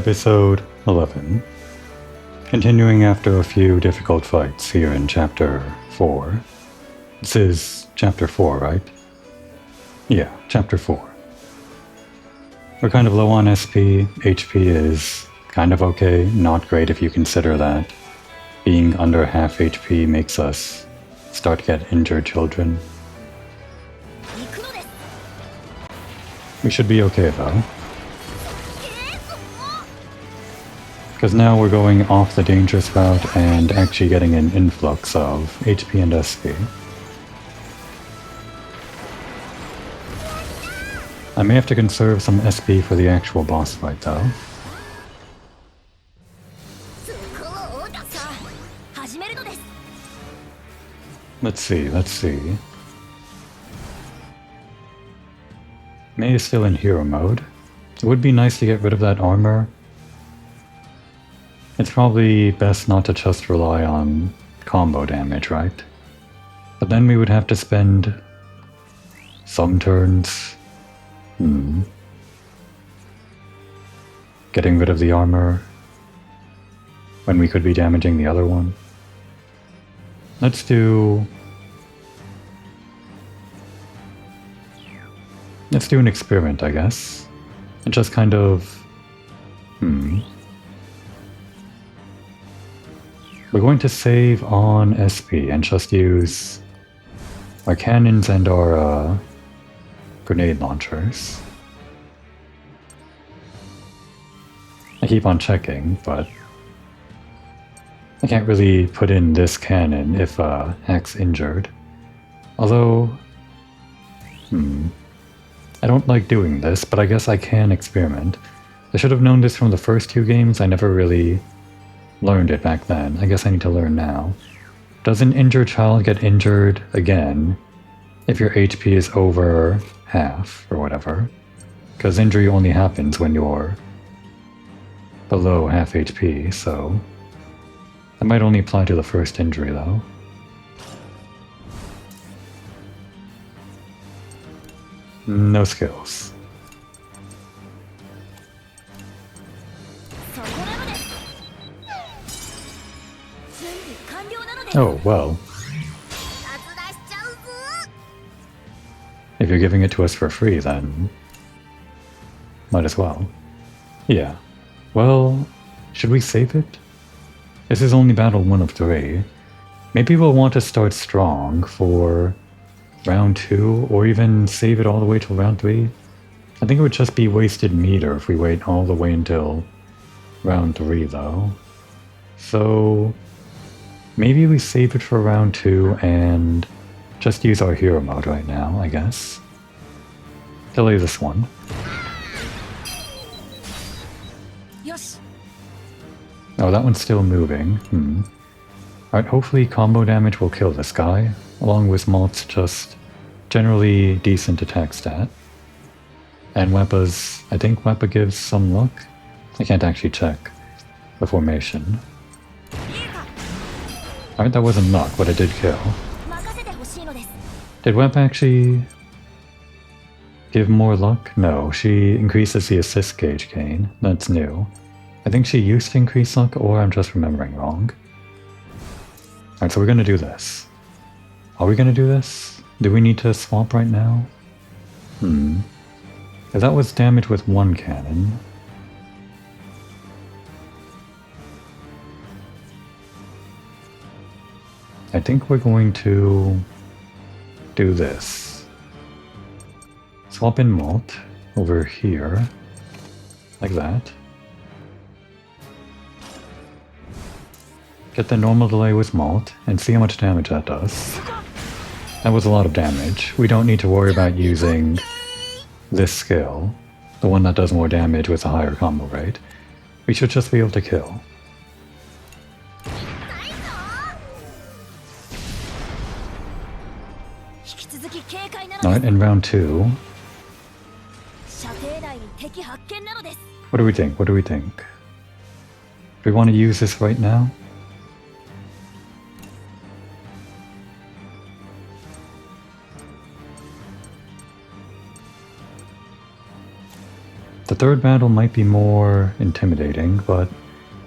Episode 11. Continuing after a few difficult fights here in Chapter 4. This is Chapter 4, right? Yeah, Chapter 4. We're kind of low on SP. HP is kind of okay, not great if you consider that being under half HP makes us start to get injured children. We should be okay though. Because now we're going off the dangerous route and actually getting an influx of HP and SP. I may have to conserve some SP for the actual boss fight though. Let's see. May is still in hero mode. It would be nice to get rid of that armor. It's probably best not to just rely on combo damage, right? But then we would have to spend some turns getting rid of the armor when we could be damaging the other one. Let's do an experiment, I guess. And just kind of we're going to save on SP and just use our cannons and our grenade launchers. I keep on checking, but I can't really put in this cannon if Hack's injured. Although, I don't like doing this, but I guess I can experiment. I should have known this from the first two games. I never really learned it back then. I guess I need to learn now. Does an injured child get injured again if your HP is over half or whatever? Because injury only happens when you're below half HP, so that might only apply to the first injury though. No skills. Oh, well. If you're giving it to us for free, then might as well. Yeah. Well, should we save it? This is only battle 1 of 3. Maybe we'll want to start strong for round 2, or even save it all the way till round 3. I think it would just be wasted meter if we wait all the way until round 3, though. So maybe we save it for round 2 and just use our hero mode right now, I guess. Delay this one. Oh, that one's still moving. Alright, hopefully combo damage will kill this guy, along with Malt's just generally decent attack stat. And Weppa's, I think Weppa gives some luck? I can't actually check the formation. Alright, that wasn't luck, but it did kill. Did Weppa actually give more luck? No, she increases the assist gauge gain. That's new. I think she used to increase luck, or I'm just remembering wrong. Alright, so we're gonna do this. Are we gonna do this? Do we need to swap right now? If that was damage with one cannon. I think we're going to do this. Swap in Malt over here, like that. Get the normal delay with Malt, and see how much damage that does. That was a lot of damage. We don't need to worry about using this skill, the one that does more damage with a higher combo rate. We should just be able to kill. Alright, in round 2. What do we think? Do we want to use this right now? The third battle might be more intimidating, but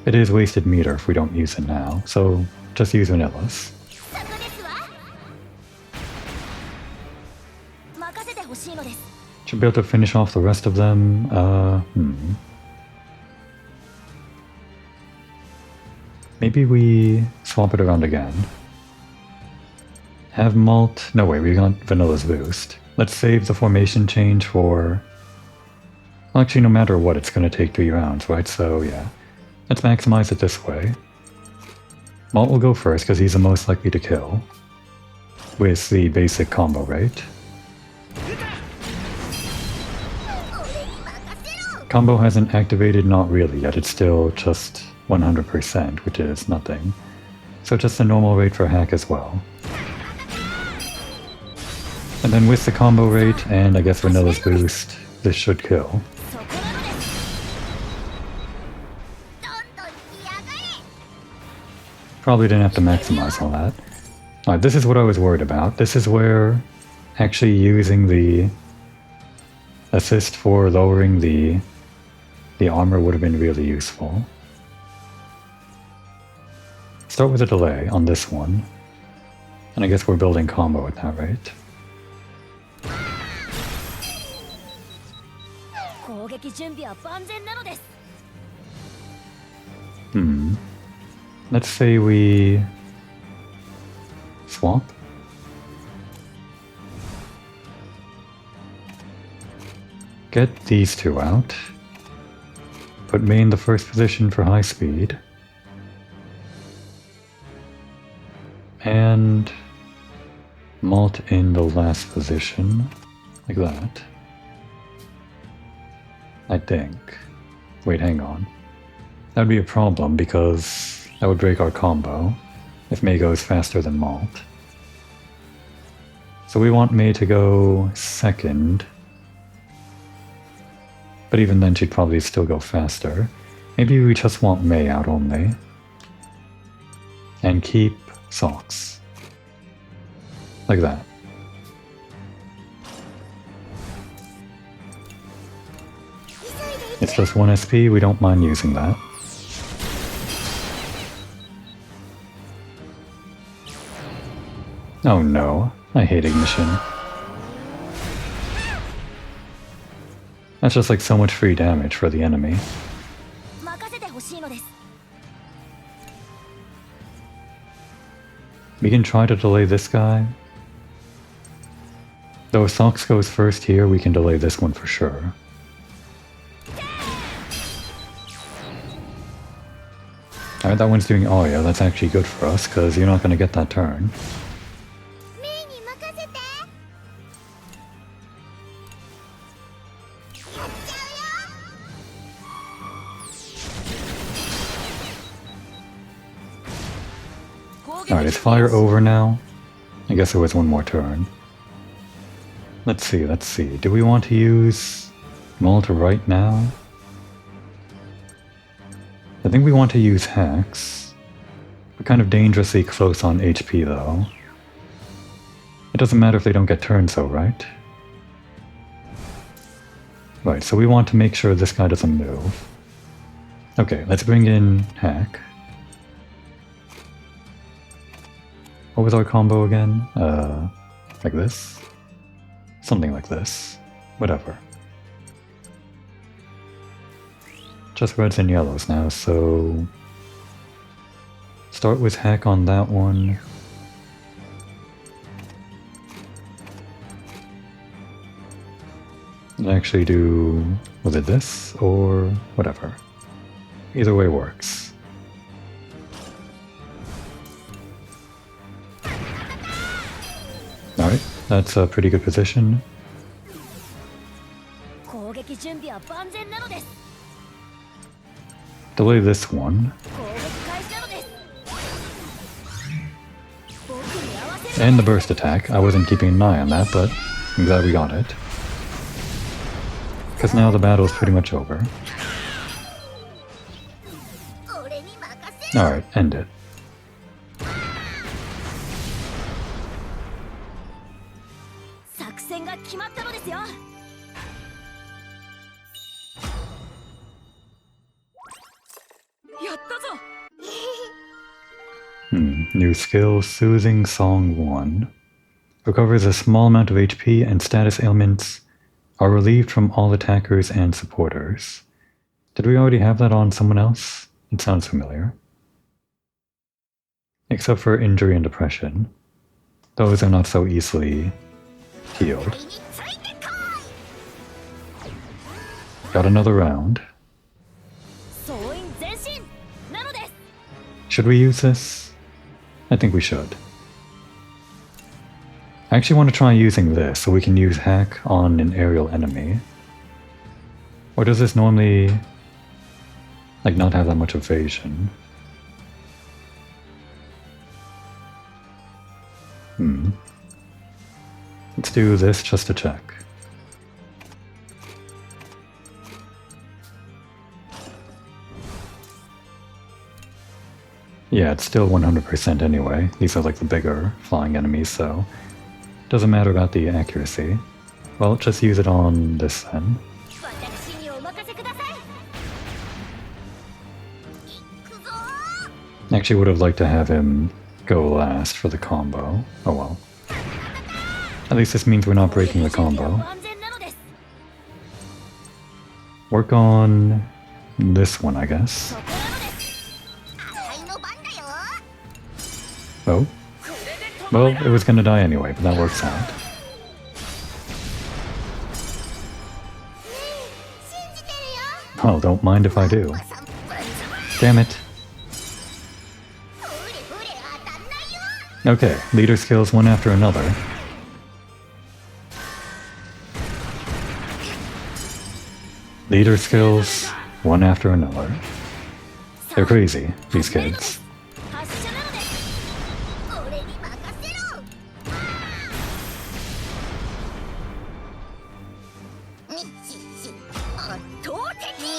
it is wasted meter if we don't use it now, so just use vanillas. Should be able to finish off the rest of them. Maybe we swap it around again. Have malt. No way, we got vanilla's boost. Let's save the formation change for... Well, actually, no matter what, it's going to take 3 rounds, right? So, yeah. Let's maximize it this way. Malt will go first because he's the most likely to kill. With the basic combo rate. Combo hasn't activated, not really yet. It's still just 100%, which is nothing. So just a normal rate for hack as well. And then with the combo rate, and I guess Vanilla's boost, this should kill. Probably didn't have to maximize all that. Alright, this is what I was worried about. This is where actually using the assist for lowering the armor would have been really useful. Start with a delay on this one. And I guess we're building combo at that rate. Let's say we swap. Get these two out. Put me in the first position for high speed. And malt in the last position, like that. I think. Wait, hang on. That would be a problem because that would break our combo if Mei goes faster than malt. So we want Mei to go second. But even then she'd probably still go faster. Maybe we just want Mei out only. And keep socks. Like that. It's just 1 SP, we don't mind using that. Oh no, I hate ignition. That's just like so much free damage for the enemy. We can try to delay this guy. Though if Socks goes first here, we can delay this one for sure. Alright, that one's doing... Oh yeah, that's actually good for us, because you're not going to get that turn. Alright, is fire over now? I guess there was one more turn. Let's see. Do we want to use Malt right now? I think we want to use hacks. We're kind of dangerously close on HP though. It doesn't matter if they don't get turns though, right? Right, so we want to make sure this guy doesn't move. Okay, let's bring in hack. What was our combo again? Like this? Something like this. Whatever. Just reds and yellows now, so... Start with hack on that one. And actually do... Was it this? Or whatever. Either way works. Alright, that's a pretty good position. Delay this one. And the burst attack. I wasn't keeping an eye on that, but I'm glad we got it. Because now the battle is pretty much over. Alright, end it. legendary skill Soothing Song 1. Recovers a small amount of HP and status ailments are relieved from all attackers and supporters. Did we already have that on someone else? It sounds familiar. Except for injury and depression. Those are not so easily healed. Got another round. Should we use this? I think we should. I actually want to try using this so we can use hack on an aerial enemy. Or does this normally like not have that much evasion? Let's do this just to check. Yeah, it's still 100% anyway. These are like the bigger flying enemies, so doesn't matter about the accuracy. Well, just use it on this then. Actually would have liked to have him go last for the combo. Oh well. At least this means we're not breaking the combo. Work on this one, I guess. Oh. Well, it was gonna die anyway, but that works out. Oh, don't mind if I do. Damn it. Okay, leader skills one after another. Leader skills one after another. They're crazy, these kids.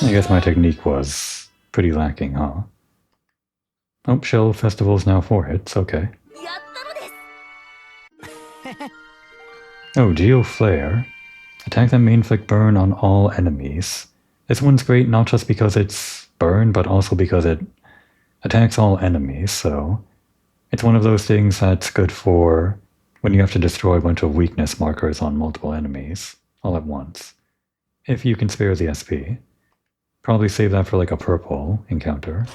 I guess my technique was pretty lacking, huh? Oh, Shell Festival's now 4 hits, okay. Oh, Geo Flare. Attack that may inflict burn on all enemies. This one's great not just because it's burn, but also because it attacks all enemies, so it's one of those things that's good for when you have to destroy a bunch of weakness markers on multiple enemies all at once. If you can spare the SP. Probably save that for like a purple encounter.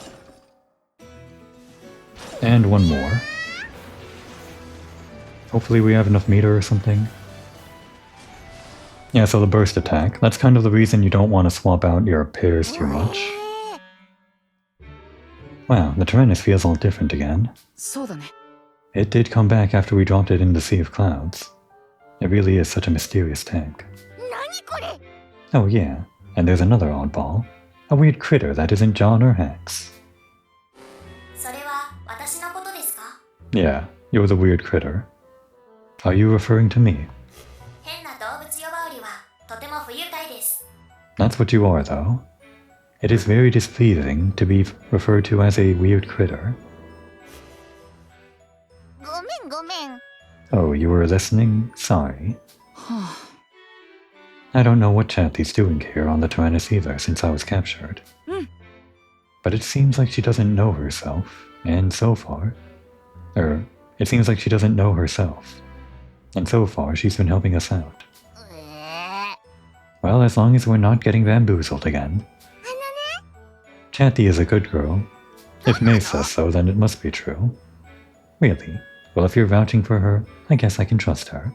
And one more. Hopefully we have enough meter or something. Yeah, so the burst attack. That's kind of the reason you don't want to swap out your pairs too much. Wow, the Tyrannus feels all different again. It did come back after we dropped it in the Sea of Clouds. It really is such a mysterious tank. Oh yeah, and there's another oddball. A weird critter that isn't John or Hax. Yeah, you're the weird critter. Are you referring to me? That's what you are, though. It is very displeasing to be referred to as a weird critter. Oh, you were listening? Sorry. I don't know what Chatty's doing here on the Tyrannus either since I was captured. But it seems like she doesn't know herself, and so far... it seems like she doesn't know herself. And so far, she's been helping us out. Well, as long as we're not getting bamboozled again. Chatty is a good girl. If May says so, then it must be true. Really? Well, if you're vouching for her, I guess I can trust her.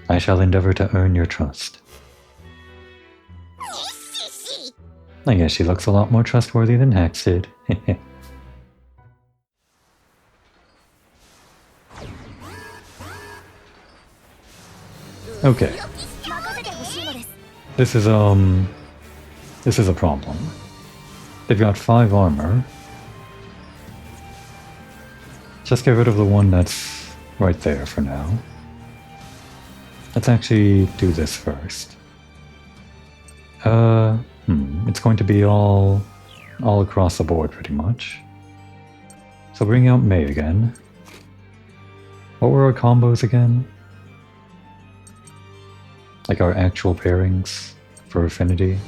I shall endeavor to earn your trust. I guess she looks a lot more trustworthy than Hax did. Okay. This is a problem. They've got 5 armor. Just get rid of the one that's right there for now. Let's actually do this first. It's going to be all across the board pretty much. So bring out May again. What were our combos again? Like our actual pairings for affinity?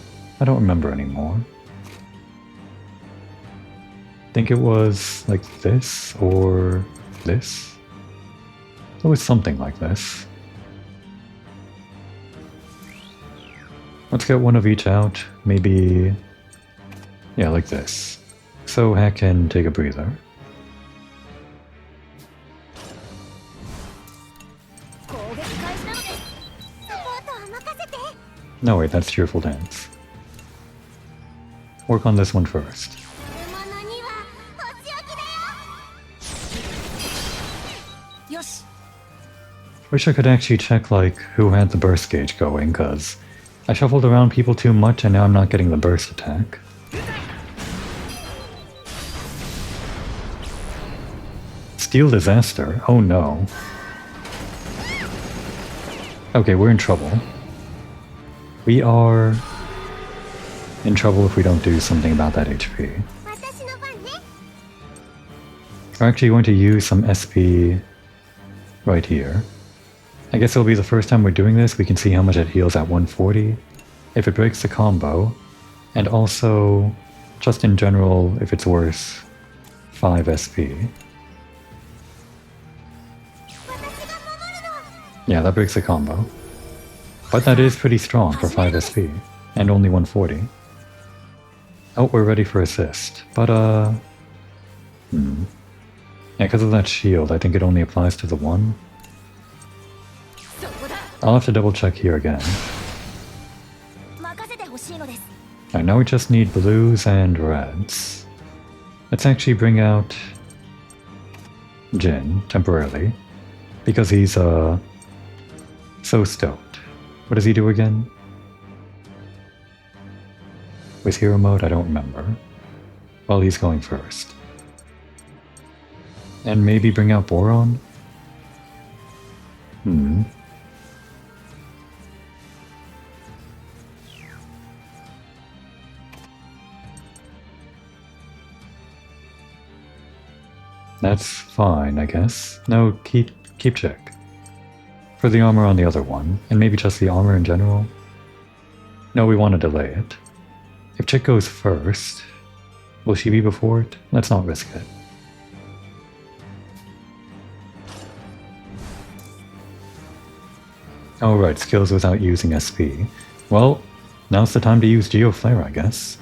I don't remember anymore. think it was like this or this. It was something like this. Let's get one of each out. Maybe, yeah, like this. So Hack can take a breather. No, wait, that's Cheerful Dance. Work on this one first. Wish I could actually check, like, who had the burst gauge going, cause I shuffled around people too much and now I'm not getting the burst attack. Steel Disaster? Oh no. Okay, we're in trouble. We are in trouble if we don't do something about that HP. We're actually going to use some SP right here. I guess it'll be the first time we're doing this. We can see how much it heals at 140, if it breaks the combo, and also, just in general, if it's worth 5 SP. Yeah, that breaks the combo. But that is pretty strong for 5 SP, and only 140. Oh, we're ready for assist, but yeah, because of that shield, I think it only applies to the one. I'll have to double check here again. Alright, now we just need blues and reds. Let's actually bring out Jin temporarily, because he's so stoked. What does he do again? With hero mode, I don't remember. Well, he's going first. And maybe bring out Boron? That's fine, I guess. No, keep check. For the armor on the other one, and maybe just the armor in general. No, we want to delay it. If Chick goes first, will she be before it? Let's not risk it. Oh right, skills without using SP. Well, now's the time to use Geoflare, I guess.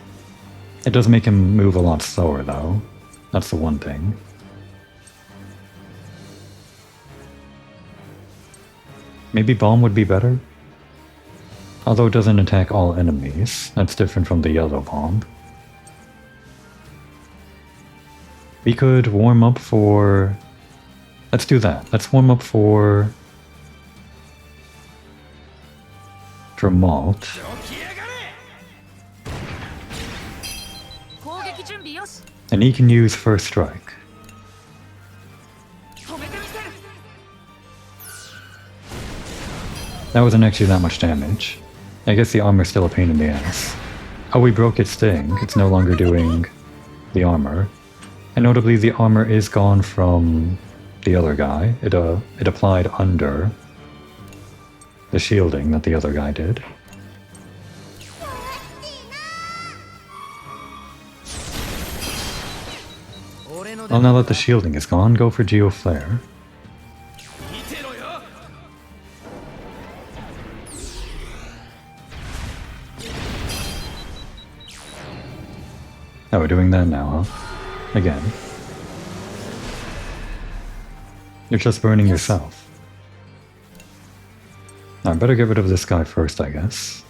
It does make him move a lot slower though. That's the one thing. Maybe Bomb would be better? Although it doesn't attack all enemies. That's different from the yellow bomb. We could warm up for... Let's do that. Let's warm up for Malt. And he can use First Strike. That wasn't actually that much damage. I guess the armor's still a pain in the ass. Oh, we broke its sting. It's no longer doing the armor. And notably, the armor is gone from the other guy. It applied under the shielding that the other guy did. Well, now that the shielding is gone, go for Geoflare. Oh, we're doing that now, huh? Again. You're just burning yourself. I better get rid of this guy first, I guess.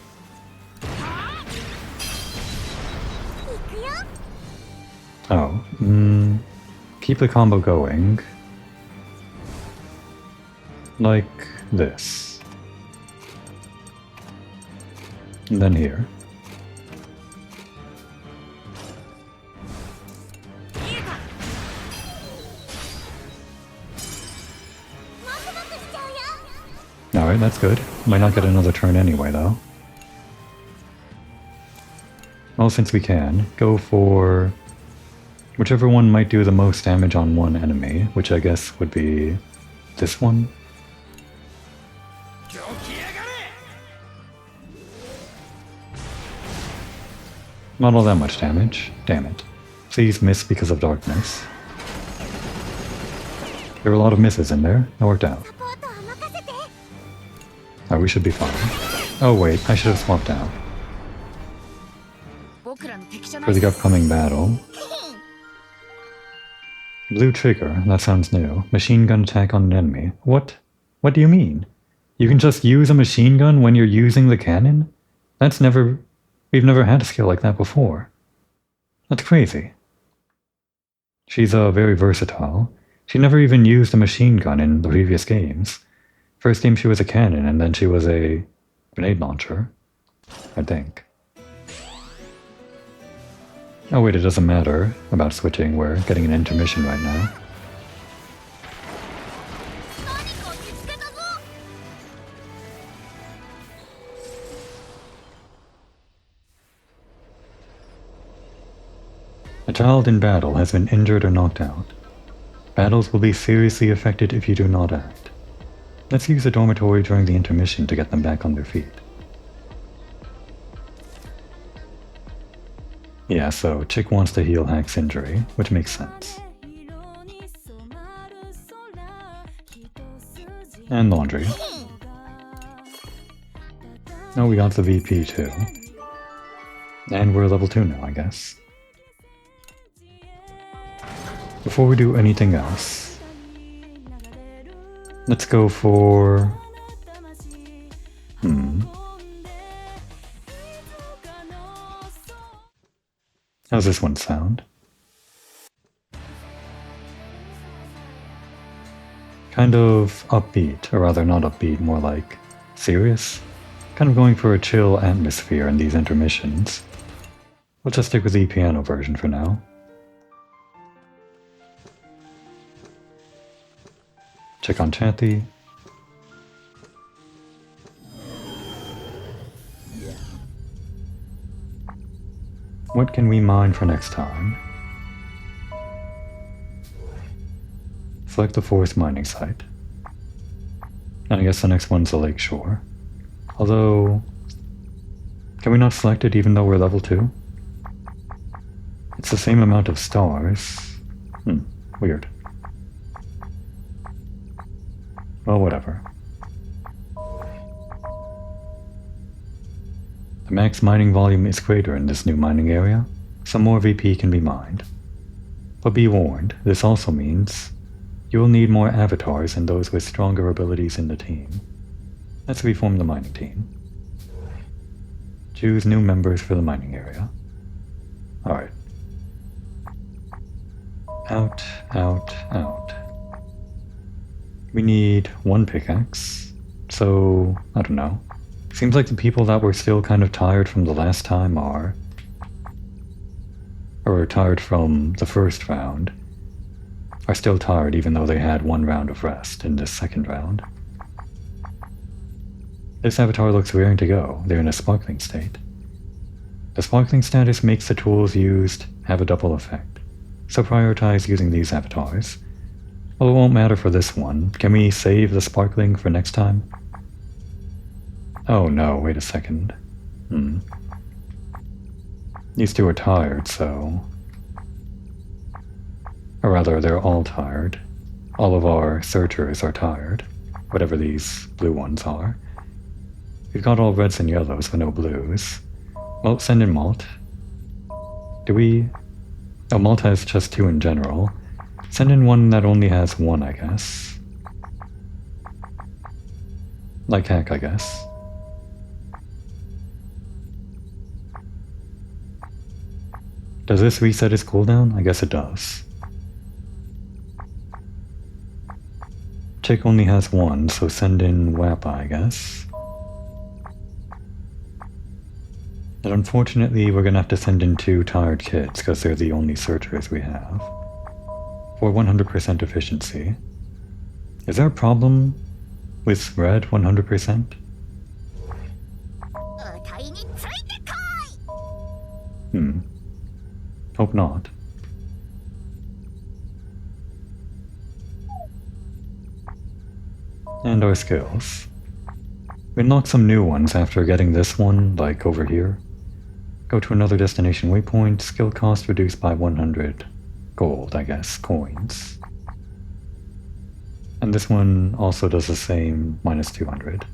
Oh, keep the combo going. Like this. And then here. Alright, that's good. Might not get another turn anyway, though. Well, since we can, go for whichever one might do the most damage on one enemy, which I guess would be this one. Not all that much damage. Damn it. Please miss because of darkness. There were a lot of misses in there. That worked out. Oh, we should be fine. Oh wait, I should have swapped out. For the upcoming battle. Blue trigger, that sounds new. Machine gun attack on an enemy. What? What do you mean? You can just use a machine gun when you're using the cannon? We've never had a skill like that before. That's crazy. She's very versatile. She never even used a machine gun in the previous games. First game she was a cannon, and then she was a grenade launcher, I think. Oh wait, it doesn't matter about switching, we're getting an intermission right now. A child in battle has been injured or knocked out. Battles will be seriously affected if you do not act. Let's use a dormitory during the intermission to get them back on their feet. Yeah, so Chick wants to heal Hack's injury, which makes sense. And laundry. Oh, we got the VP too. And we're level 2 now, I guess. Before we do anything else, let's go for... How's this one sound? Kind of upbeat, or rather not upbeat, more like serious. Kind of going for a chill atmosphere in these intermissions. We'll just stick with the piano version for now. Check on Chatty. What can we mine for next time? Select the forest mining site. And I guess the next one's the lakeshore. Although, can we not select it even though we're level 2? It's the same amount of stars. Weird. Well, whatever. The max mining volume is greater in this new mining area. Some more VP can be mined. But be warned, this also means you will need more avatars and those with stronger abilities in the team. Let's reform the mining team. Choose new members for the mining area. Alright. Out, out, out. We need 1 pickaxe, so I don't know. Seems like the people that were still kind of tired from the last time are tired from the first round, are still tired even though they had 1 round of rest in this second round. This avatar looks raring to go. They're in a sparkling state. The sparkling status makes the tools used have a double effect, so prioritize using these avatars. Well, it won't matter for this one. Can we save the sparkling for next time? Oh no, wait a second. These two are tired, so... Or rather, they're all tired. All of our searchers are tired. Whatever these blue ones are. We've got all reds and yellows, but no blues. Well, send in Malt. Do we... Oh, Malt has just 2 in general. Send in one that only has 1, I guess. Like Hack, I guess. Does this reset his cooldown? I guess it does. Chick only has 1, so send in Wappa, I guess. And unfortunately, we're gonna have to send in 2 tired kids, because they're the only searchers we have. For 100% efficiency. Is there a problem with red 100%? Hope not. And our skills. We unlocked some new ones after getting this one, like over here. Go to another destination waypoint, skill cost reduced by 100 gold, I guess, coins. And this one also does the same, minus 200.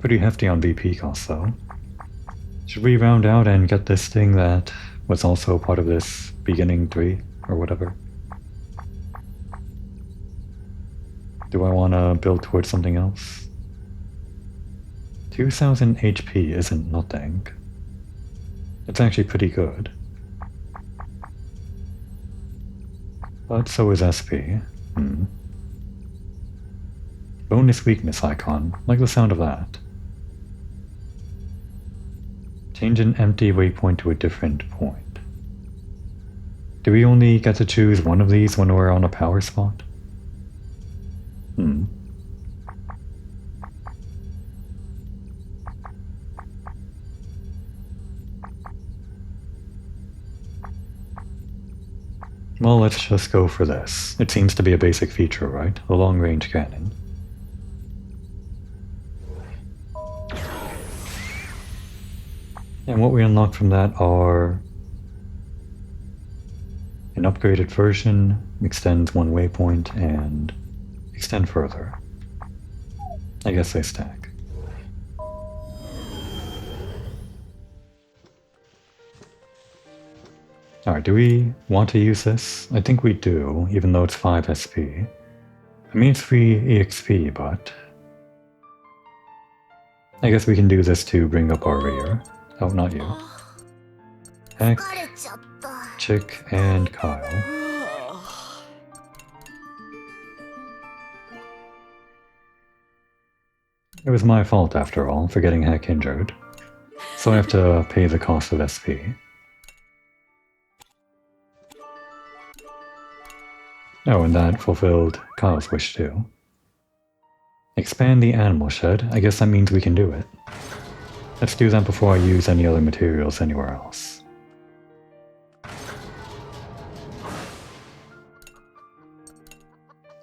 Pretty hefty on VP cost though. Should we round out and get this thing that was also part of this beginning 3 or whatever? Do I want to build towards something else? 2000 HP isn't nothing. It's actually pretty good. But so is SP. Bonus weakness icon. Like the sound of that. Change an empty waypoint to a different point. Do we only get to choose one of these when we're on a power spot? Well, let's just go for this. It seems to be a basic feature, right? A long-range cannon. And what we unlock from that are an upgraded version, extends one waypoint, and extend further. I guess they stack. Alright, do we want to use this? I think we do, even though it's 5 SP. I mean, it's free EXP, but I guess we can do this to bring up our rear. Oh, not you. Heck, Chick, and Kyle. It was my fault, after all, for getting Heck injured. So I have to pay the cost of SP. Oh, and that fulfilled Kyle's wish too. Expand the animal shed. I guess that means we can do it. Let's do that before I use any other materials anywhere else.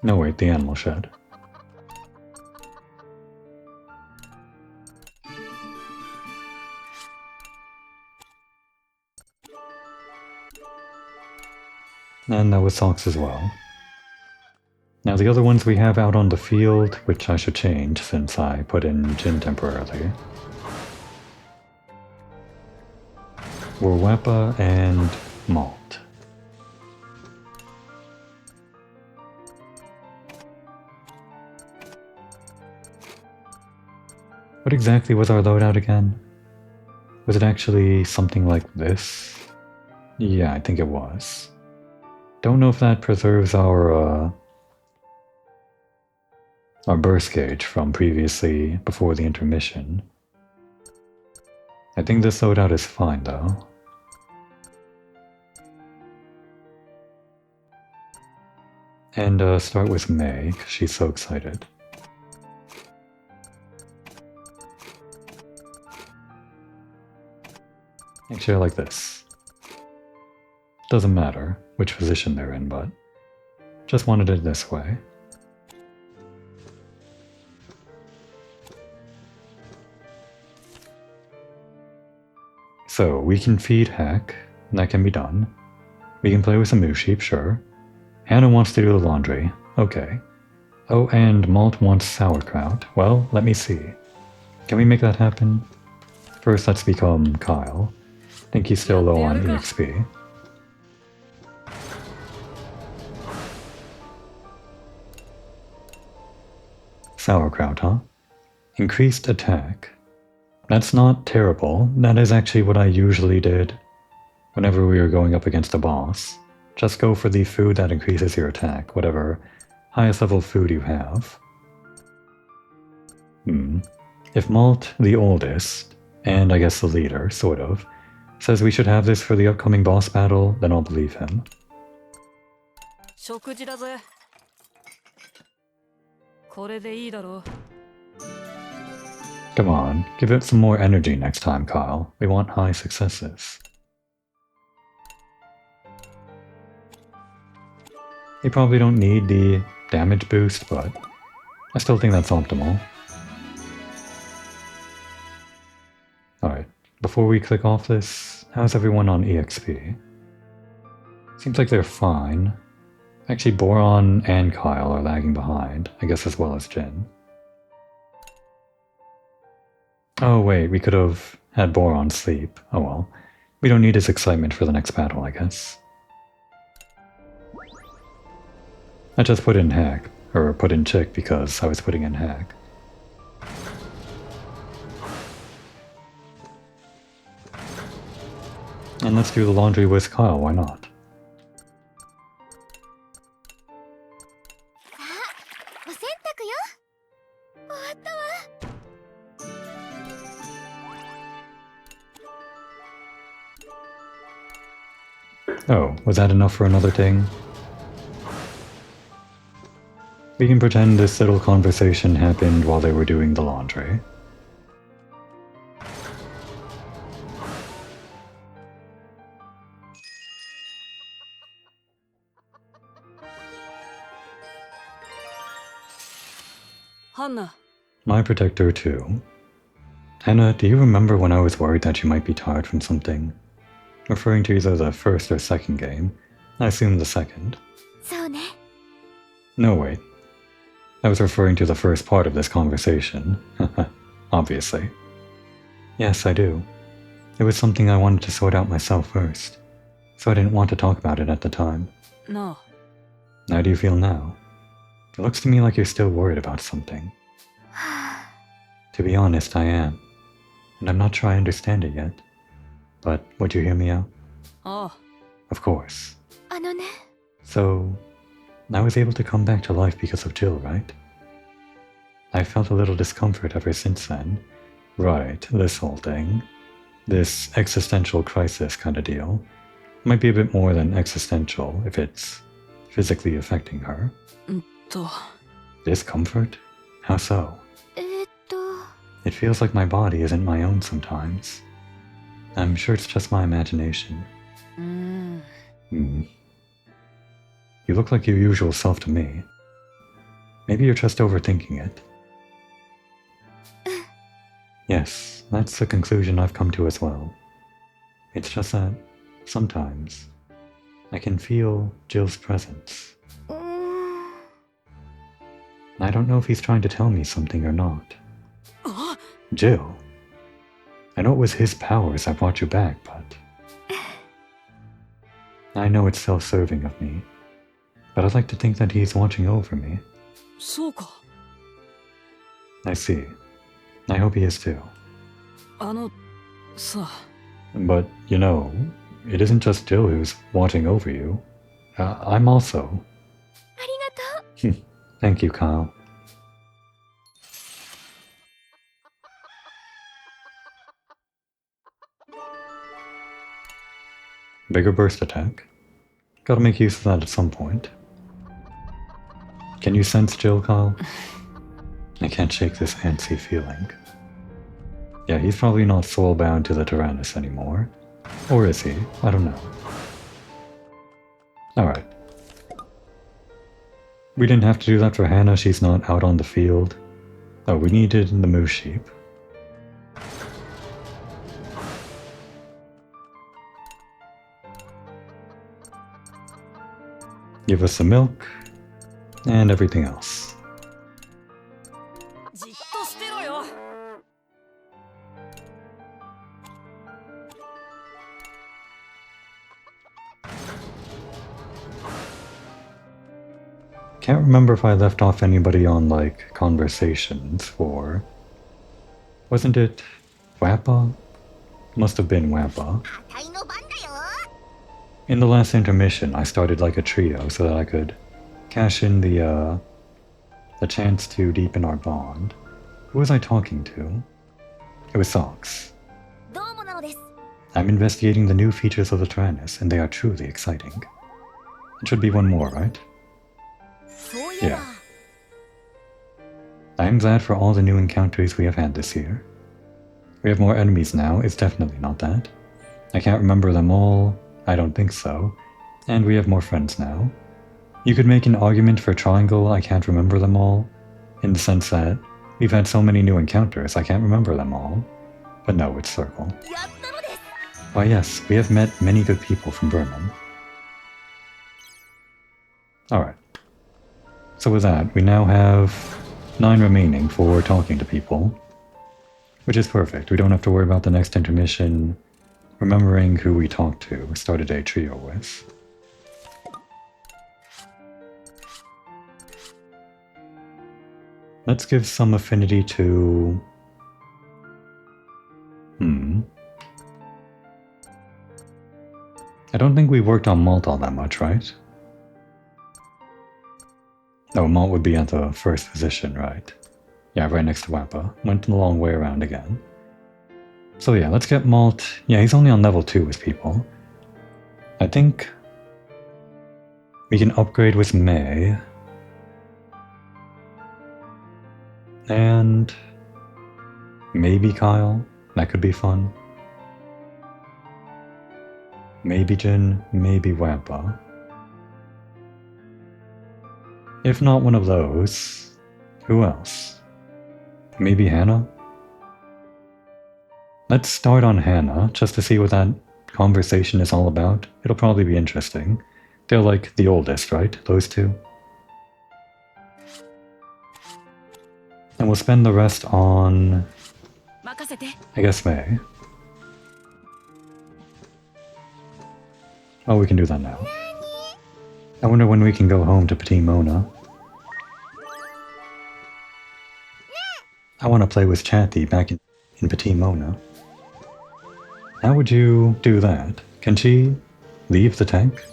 No, wait, the animal shed. And that was socks as well. Now the other ones we have out on the field, which I should change since I put in gin temporarily, were Weppa and Malt. What exactly was our loadout again? Was it actually something like this? Yeah, I think it was. Don't know if that preserves our burst gauge from previously, before the intermission. I think this loadout is fine though. And start with May, 'cause she's so excited. Actually, I like this. Doesn't matter which position they're in, but just wanted it this way. So we can feed Heck, and that can be done. We can play with some moose sheep, sure. Hannah wants to do the laundry. Okay. Oh, and Malt wants sauerkraut. Well, let me see. Can we make that happen? First, let's become Kyle. I think he's still low on EXP. Sauerkraut, huh? Increased attack. That's not terrible. That is actually what I usually did whenever we were going up against a boss. Just go for the food that increases your attack, whatever highest level food you have. If Malt, the oldest, and I guess the leader, sort of, says we should have this for the upcoming boss battle, then I'll believe him. Come on, give it some more energy next time, Kyle. We want high successes. You probably don't need the damage boost, but I still think that's optimal. Alright, before before we click off this, how's everyone on EXP? Seems like they're fine. Actually, Boron and Kyle are lagging behind, I guess as well as Jin. Oh wait, we could have had Boron sleep. Oh well. We don't need his excitement for the next battle, I guess. I just put in hack, or put in chick because I was putting in hack. And let's do the laundry with Kyle, why not? Oh, was that enough for another thing? We can pretend this little conversation happened while they were doing the laundry. Hannah. My protector too. Hannah, do you remember when I was worried that you might be tired from something? Referring to either the first or second game. I assume the second. No, wait. I was referring to the first part of this conversation. Obviously. Yes, I do. It was something I wanted to sort out myself first, so I didn't want to talk about it at the time. No. How do you feel now? It looks to me like you're still worried about something. To be honest, I am. And I'm not sure I understand it yet. But would you hear me out? Oh. Of course. So, I was able to come back to life because of Jill, right? I felt a little discomfort ever since then. Right, this whole thing. This existential crisis kind of deal. Might be a bit more than existential if it's physically affecting her. Discomfort? How so? It feels like my body isn't my own sometimes. I'm sure it's just my imagination. You look like your usual self to me. Maybe you're just overthinking it. Yes, that's the conclusion I've come to as well. It's just that, sometimes, I can feel Jill's presence. I don't know if he's trying to tell me something or not. Jill. I know it was his powers that brought you back, but... I know it's self-serving of me, but I'd like to think that he's watching over me. I see. I hope he is too. But, you know, it isn't just Jill who's watching over you. I'm also. Thank you, Kyle. Bigger burst attack. Gotta make use of that at some point. Can you sense Jill, Kyle? I can't shake this antsy feeling. Yeah, he's probably not soul-bound to the Tyrannus anymore. Or is he? I don't know. Alright. We didn't have to do that for Hannah, she's not out on the field. Oh, we needed the moose sheep. Give us the milk, and everything else. Can't remember if I left off anybody on, like, conversations for... Wasn't it Wappa? Must have been Wappa. In the last intermission, I started like a trio so that I could cash in the chance to deepen our bond. Who was I talking to? It was Socks. I'm investigating the new features of the Tyrannus, and they are truly exciting. It should be one more, right? Yeah. I am glad for all the new encounters we have had this year. We have more enemies now, it's definitely not that. I can't remember them all, I don't think so. And we have more friends now. You could make an argument for Triangle, I can't remember them all, in the sense that we've had so many new encounters, I can't remember them all. But no, it's Circle. Why yes, we have met many good people from Berman. Alright. So with that, we now have 9 remaining for talking to people. Which is perfect. We don't have to worry about the next intermission remembering who we talked to, started a trio with. Let's give some affinity to... I don't think we worked on Malt all that much, right? No, Malt would be at the first position, right? Yeah, right next to Wappa. Went the long way around again. So yeah, let's get Malt. Yeah, he's only on level 2 with people. I think we can upgrade with May. And maybe Kyle. That could be fun. Maybe Jin, maybe Wappa. If not one of those, who else? Maybe Hannah? Let's start on Hannah, just to see what that conversation is all about. It'll probably be interesting. They're like the oldest, right? Those two? And we'll spend the rest on... I guess May. Oh, we can do that now. I wonder when we can go home to Petit Mona. I want to play with Chatty back in Petit Mona. How would you do that? Can she leave the tank?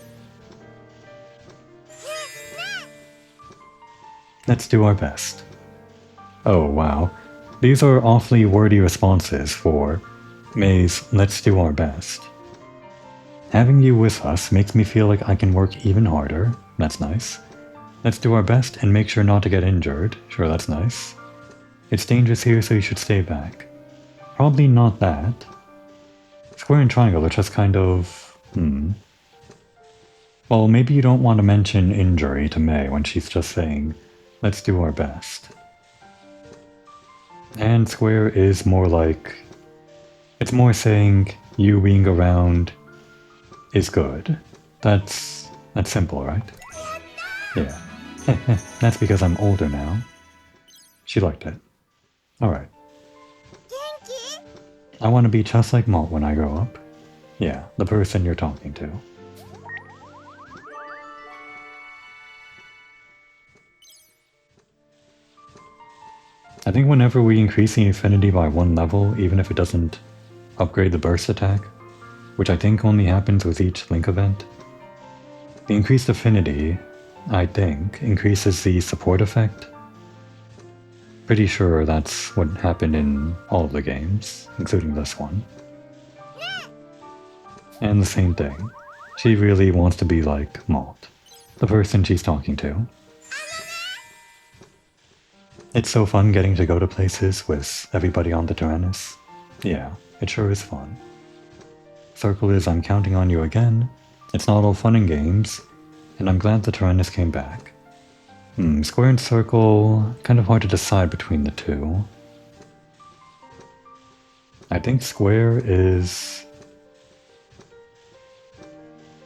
Let's do our best. Oh, wow. These are awfully wordy responses for May's let's do our best. Having you with us makes me feel like I can work even harder. That's nice. Let's do our best and make sure not to get injured. Sure, that's nice. It's dangerous here, so you should stay back. Probably not that. Square and triangle are just kind of... Well, maybe you don't want to mention injury to May when she's just saying, let's do our best. And square is more like... It's more saying you being around is good. That's simple, right? Yeah. That's because I'm older now. She liked it. Alright. I want to be just like Malt when I grow up. Yeah, the person you're talking to. I think whenever we increase the affinity by 1 level, even if it doesn't upgrade the burst attack, which I think only happens with each Link event, the increased affinity, I think, increases the support effect. Pretty sure that's what happened in all of the games, including this one. And the same thing. She really wants to be like Malt, the person she's talking to. It's so fun getting to go to places with everybody on the Tyrannus. Yeah, it sure is fun. Circle is I'm counting on you again. It's not all fun and games, and I'm glad the Tyrannus came back. Square and circle, kind of hard to decide between the two. I think square is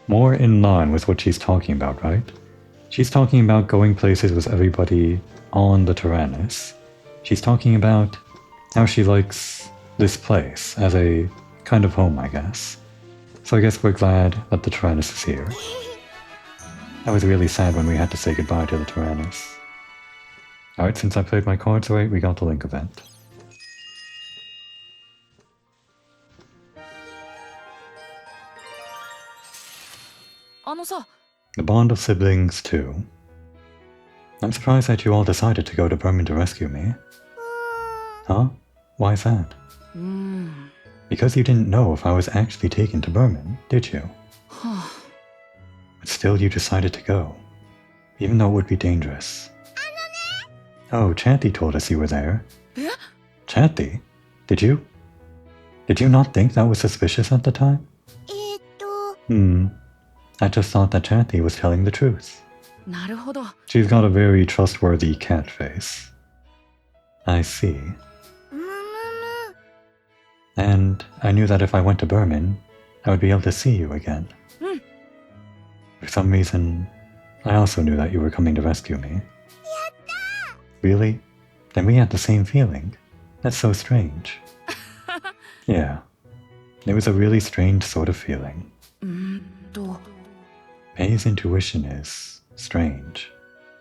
more in line with what she's talking about, right? She's talking about going places with everybody on the Tyrannus. She's talking about how she likes this place as a kind of home, I guess. So I guess we're glad that the Tyrannus is here. I was really sad when we had to say goodbye to the Tyrannus. Alright, since I played my cards right, we got the Link event. The Bond of Siblings 2. I'm surprised that you all decided to go to Berman to rescue me. Huh? Why is that? Because you didn't know if I was actually taken to Berman, did you? But still you decided to go, even though it would be dangerous. Oh, Chanty told us you were there. Chanty? Did you not think that was suspicious at the time? I just thought that Chanty was telling the truth. She's got a very trustworthy cat face. I see. And I knew that if I went to Berman, I would be able to see you again. For some reason, I also knew that you were coming to rescue me. Really? Then we had the same feeling. That's so strange. Yeah. It was a really strange sort of feeling. May's intuition is strange.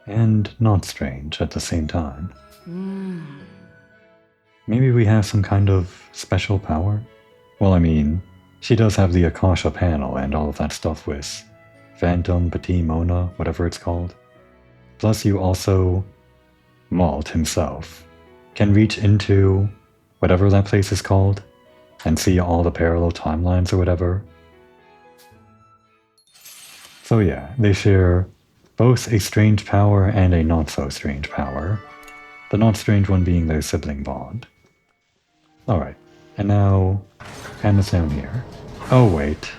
And not strange at the same time. Maybe we have some kind of special power? Well, I mean, she does have the Akasha panel and all of that stuff with Phantom, Petit Mona, whatever it's called. Plus you also, Malt himself, can reach into whatever that place is called and see all the parallel timelines or whatever. So yeah, they share both a strange power and a not-so-strange power. The not-strange one being their sibling bond. Alright, and now Hannah's down here. Oh wait.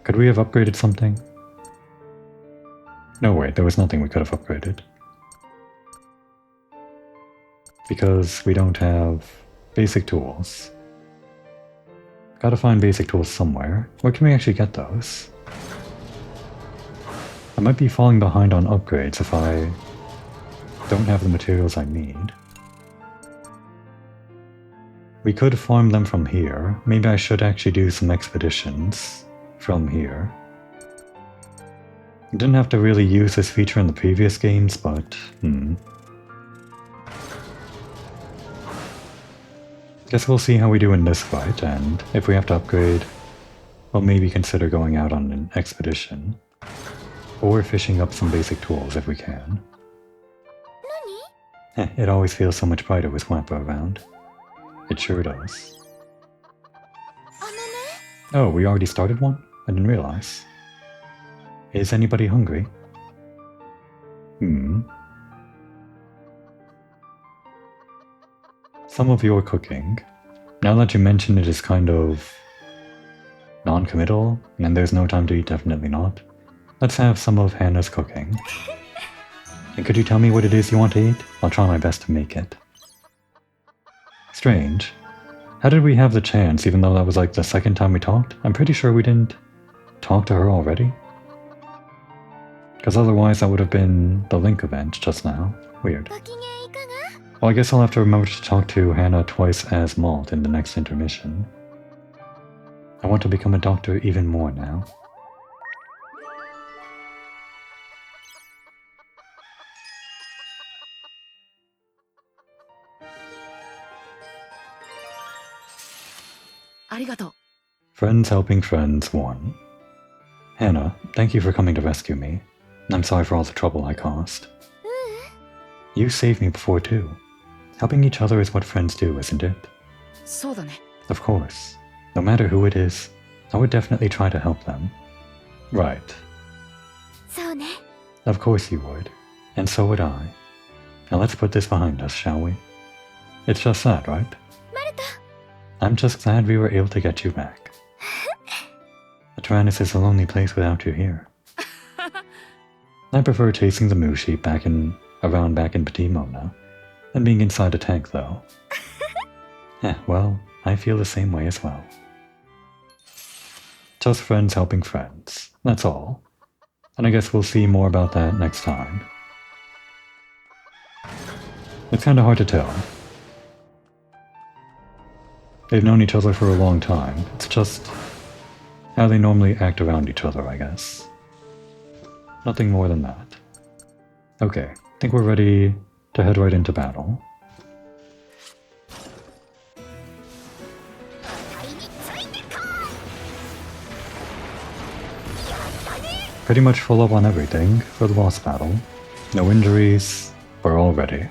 Could we have upgraded something? No wait, there was nothing we could have upgraded. Because we don't have basic tools. Gotta find basic tools somewhere. Where can we actually get those? I might be falling behind on upgrades if I don't have the materials I need. We could farm them from here. Maybe I should actually do some expeditions from here. I didn't have to really use this feature in the previous games, but guess we'll see how we do in this fight, and if we have to upgrade, we'll maybe consider going out on an expedition. Or fishing up some basic tools if we can. It always feels so much brighter with Wappa around. It sure does. Oh, we already started one? I didn't realize. Is anybody hungry? Some of your cooking. Now that you mention it is kind of non-committal, and there's no time to eat, definitely not. Let's have some of Hannah's cooking. And could you tell me what it is you want to eat? I'll try my best to make it. Strange. How did we have the chance, even though that was like the second time we talked? I'm pretty sure we didn't talk to her already. Because otherwise that would have been the Link event just now. Weird. Well, I guess I'll have to remember to talk to Hannah twice as Malt in the next intermission. I want to become a doctor even more now. Friends helping friends 1. Hannah, thank you for coming to rescue me. I'm sorry for all the trouble I caused. You saved me before too. Helping each other is what friends do, isn't it? Of course. No matter who it is, I would definitely try to help them. Right. Of course you would. And so would I. Now let's put this behind us, shall we? It's just that, right? I'm just glad we were able to get you back. Atlantis is a lonely place without you here. I prefer chasing the moo sheep around back in Petit Mona than being inside a tank, though. Well, I feel the same way as well. Just friends helping friends, that's all. And I guess we'll see more about that next time. It's kinda hard to tell. They've known each other for a long time. It's just how they normally act around each other, I guess. Nothing more than that. Okay, I think we're ready to head right into battle. Pretty much full up on everything for the boss battle. No injuries, we're all ready.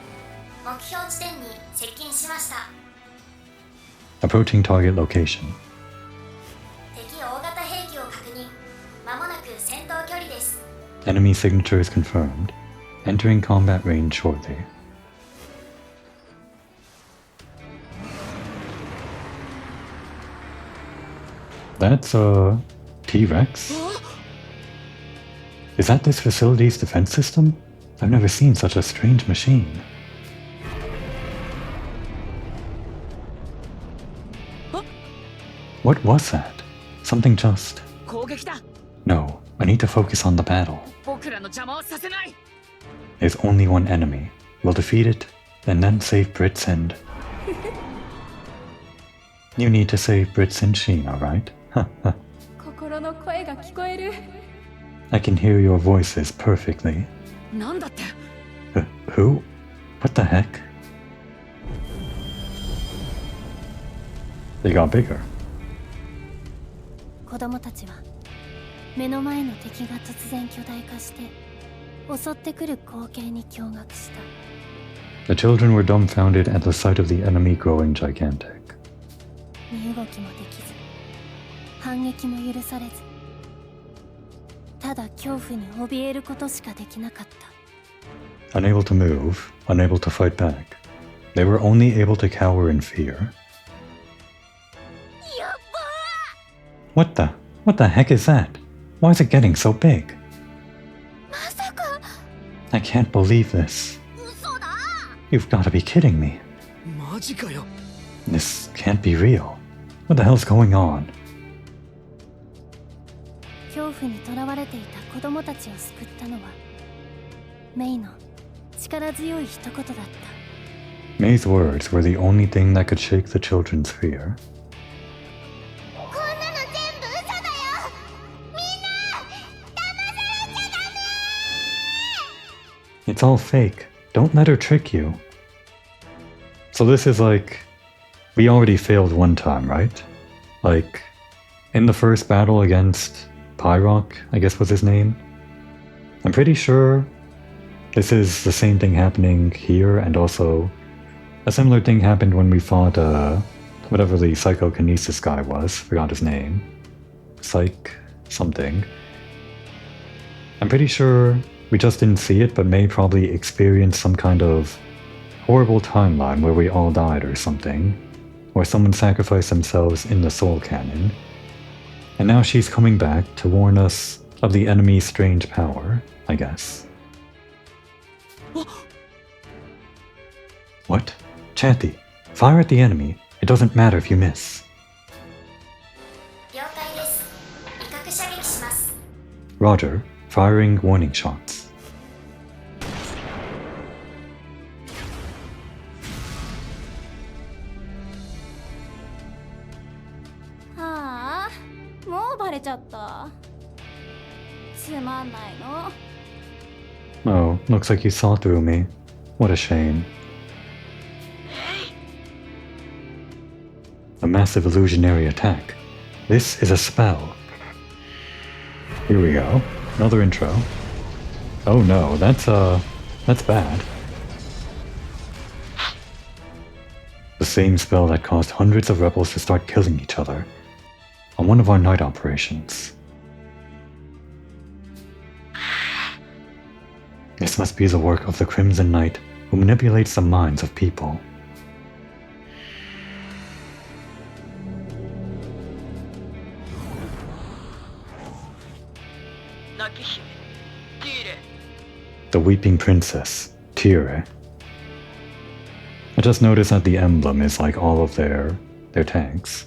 Approaching target location. Enemy signature is confirmed. Entering combat range shortly. That's a T-Rex? Is that this facility's defense system? I've never seen such a strange machine. What was that? Something just... 攻撃だ。 No, I need to focus on the battle. 僕らの邪魔をさせない。 There's only one enemy. We'll defeat it, and then save Brits and... You need to save Brits and Sheen, alright? 心の声が聞こえる。 I can hear your voices perfectly. なんだって。 Who? What the heck? They got bigger. 子供たちは目の前の敵が突然巨大化して襲ってくる光景に驚愕した。 The children were dumbfounded at the sight of the enemy growing gigantic. 身動きもできず反撃も許されずただ恐怖に怯えることしかできなかった。 Unable to move, unable to fight back. They were only able to cower in fear. What the heck is that? Why is it getting so big? まさか I can't believe this. 嘘だ。 You've got to be kidding me. マジかよ。 This can't be real. What the hell's going on? 恐怖にとらわれていた子供たちを救ったのはメイの力強い一言だった。 May's words were the only thing that could shake the children's fear. こんなの全部嘘だよ。みんな騙されちゃダメ。 It's all fake. Don't let her trick you. So this is like... We already failed one time, right? Like, in the first battle against Pyrock, I guess was his name. I'm pretty sure this is the same thing happening here, and also a similar thing happened when we fought, whatever the psychokinesis guy was, forgot his name. Psych something. I'm pretty sure we just didn't see it, but May probably experienced some kind of horrible timeline where we all died or something, or someone sacrificed themselves in the soul cannon. And now she's coming back to warn us of the enemy's strange power, I guess. What? Chanty, fire at the enemy. It doesn't matter if you miss. 了解です。威嚇射撃します。 Roger, firing warning shots. はあ、もうバレちゃった。つまんないの。 Oh, looks like you saw through me. What a shame. A massive illusionary attack. This is a spell. Here we go. Another intro. Oh no, that's bad. The same spell that caused hundreds of rebels to start killing each other on one of our night operations. This must be the work of the Crimson Knight who manipulates the minds of people. The Weeping Princess, Tyre. I just noticed that the emblem is like all of their tanks.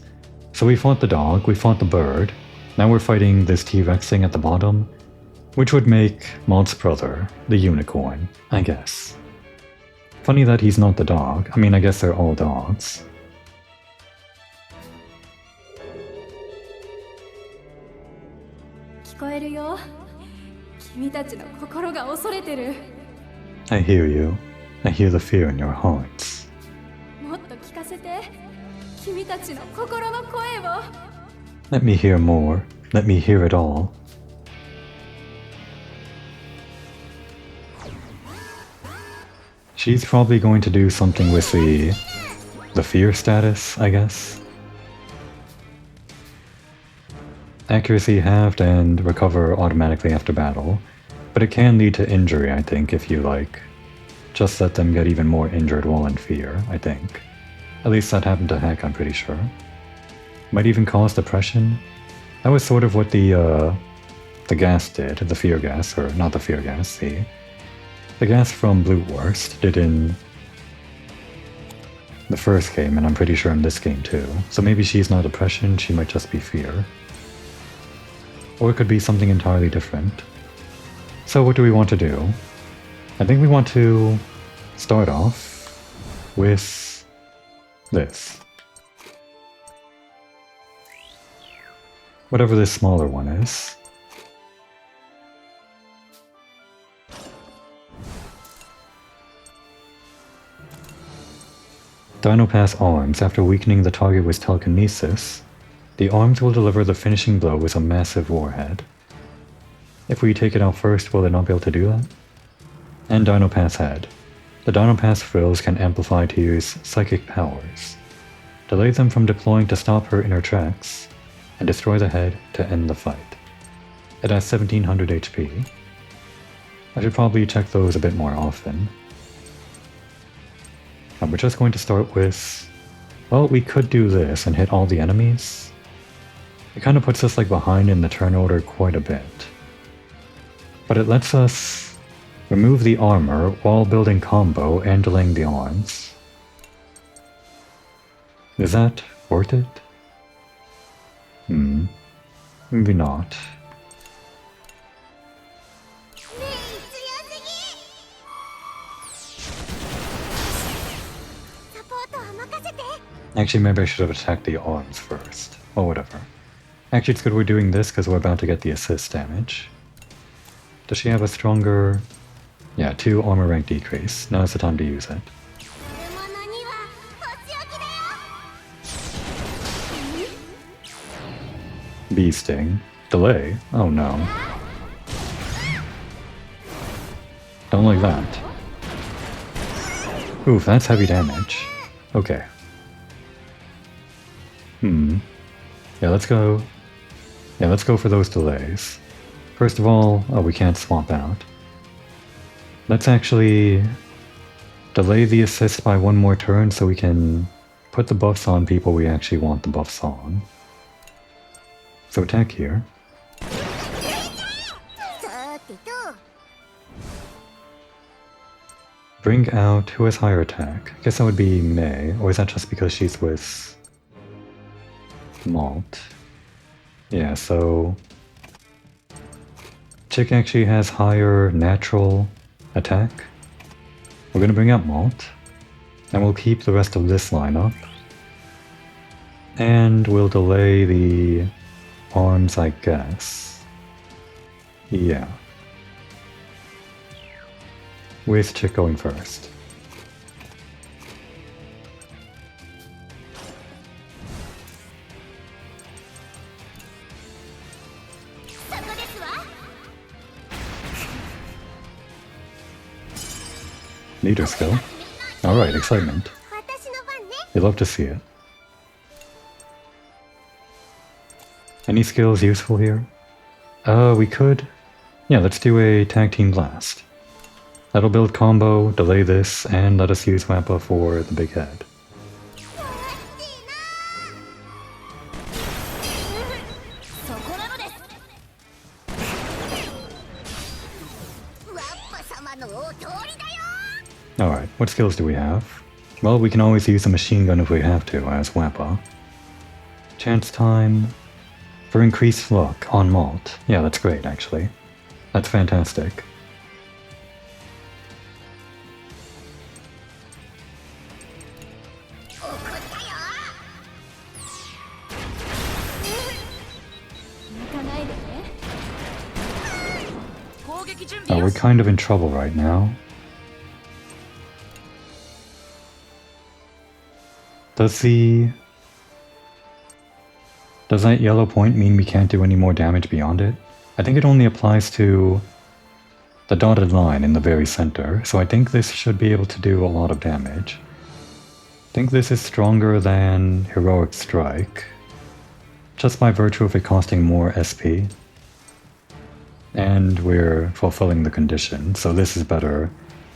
So we fought the dog, we fought the bird, now we're fighting this T-Rex thing at the bottom, which would make Maud's brother the unicorn, I guess. Funny that he's not the dog. I mean, I guess they're all dogs. I hear you. I hear the fear in your hearts. Let me hear more. Let me hear it all. She's probably going to do something with the fear status, I guess. Accuracy halved and recover automatically after battle, but it can lead to injury, I think, if you just let them get even more injured while in fear, I think. At least that happened to Heck, I'm pretty sure. Might even cause depression. That was sort of what the gas did, the fear gas, or not the fear gas, the gas from Blue Worst did in the first game, and I'm pretty sure in this game too. So maybe she's not oppression, she might just be fear. Or it could be something entirely different. So what do we want to do? I think we want to start off with this. Whatever this smaller one is. Dino Pass arms. After weakening the target with telekinesis, the arms will deliver the finishing blow with a massive warhead. If we take it out first, will it not be able to do that? And Dino Pass head. The Dino Pass frills can amplify Tyr's psychic powers. Delay them from deploying to stop her in her tracks, and destroy the head to end the fight. It has 1700 HP. I should probably check those a bit more often. And we're just going to start with... Well, we could do this and hit all the enemies. It kind of puts us like behind in the turn order quite a bit. But it lets us remove the armor while building combo and delaying the arms. Is that worth it? Maybe not. Actually, maybe I should have attacked the arms first. Or whatever. Actually, it's good we're doing this because we're about to get the assist damage. Does she have a stronger... Yeah, 2 armor rank decrease. Now's the time to use it. Bee Sting. Delay? Oh no. Don't like that. Oof, that's heavy damage. Okay. Yeah, let's go. Yeah, let's go for those delays. First of all, oh, we can't swap out. Let's actually delay the assist by 1 more turn so we can put the buffs on people we actually want the buffs on. So attack here. Bring out who has higher attack. I guess that would be May, or is that just because she's with Malt? Yeah, so Chick actually has higher natural attack. We're gonna bring out Malt, and we'll keep the rest of this lineup. And we'll delay the arms, I guess. Yeah. With Chick going first. Leader skill. Alright, excitement. You love to see it. Any skills useful here? We could... Yeah, let's do a tag team blast. That'll build combo, delay this, and let us use Wappa for the big head. Alright, what skills do we have? Well, we can always use a machine gun if we have to, as Wappa. Chance time for increased luck on Malt. Yeah, that's great, actually. That's fantastic. We're kind of in trouble right now. Does that yellow point mean we can't do any more damage beyond it? I think it only applies to the dotted line in the very center, so I think this should be able to do a lot of damage. I think this is stronger than Heroic Strike, just by virtue of it costing more SP. And we're fulfilling the condition, so this is better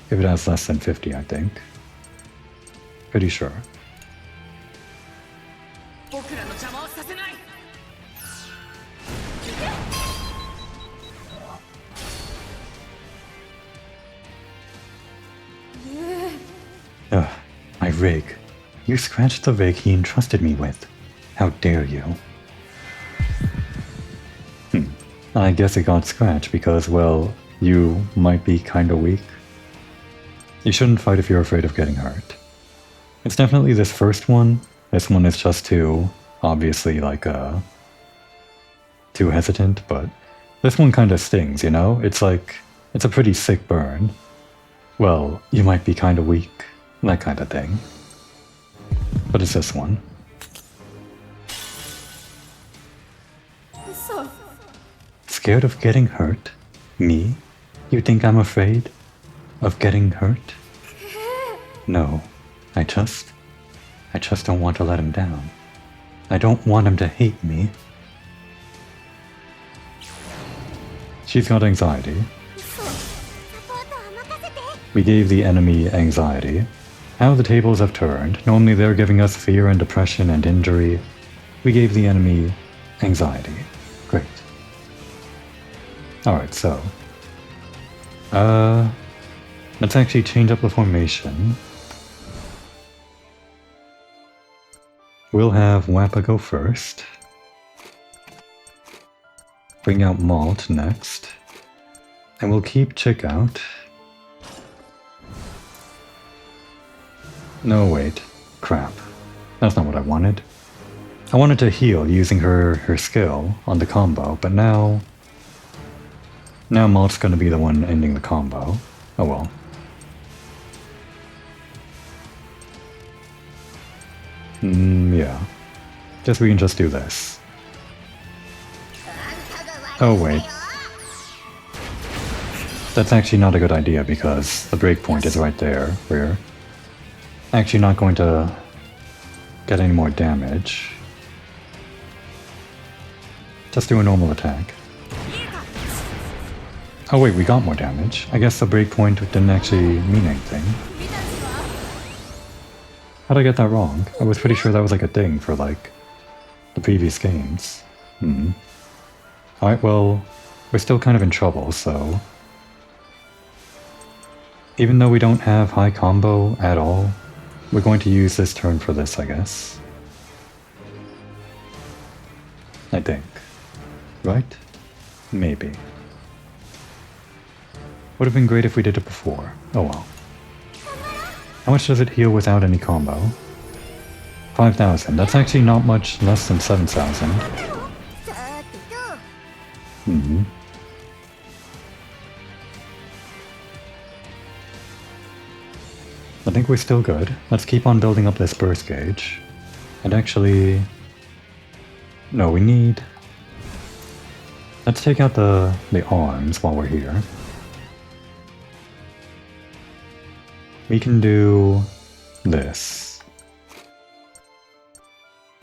if it has less than 50, I think. Pretty sure. Ugh, my rig. You scratched the rig he entrusted me with. How dare you? I guess it got scratched because, well, you might be kinda weak. You shouldn't fight if you're afraid of getting hurt. It's definitely this first one. This one is just too, obviously, like, too hesitant, but this one kinda stings, you know? It's like, it's a pretty sick burn. Well, you might be kinda weak, that kinda thing. But it's this one. So, Scared of getting hurt? Me? You think I'm afraid of getting hurt? No, I just don't want to let him down. I don't want him to hate me. She's got anxiety. We gave the enemy anxiety. How the tables have turned. Normally they're giving us fear and depression and injury. We gave the enemy anxiety. Great. Alright, so. Let's actually change up the formation. We'll have Wappa go first. Bring out Malt next. And we'll keep Chick out. No, wait. Crap. That's not what I wanted. I wanted to heal using her skill on the combo, but now Malt's gonna be the one ending the combo. Oh well. Yeah. Guess we can just do this. Oh wait. That's actually not a good idea because the breakpoint is right there. We're actually not going to get any more damage. Just do a normal attack. Oh wait, we got more damage. I guess the breakpoint didn't actually mean anything. How'd I get that wrong? I was pretty sure that was like a thing for like the previous games. Alright, well, we're still kind of in trouble, so even though we don't have high combo at all, we're going to use this turn for this, I guess. I think. Right? Maybe. Would have been great if we did it before. Oh well. How much does it heal without any combo? 5,000. That's actually not much less than 7,000. I think we're still good. Let's keep on building up this burst gauge. And actually... No, we need... Let's take out the arms while we're here. We can do this.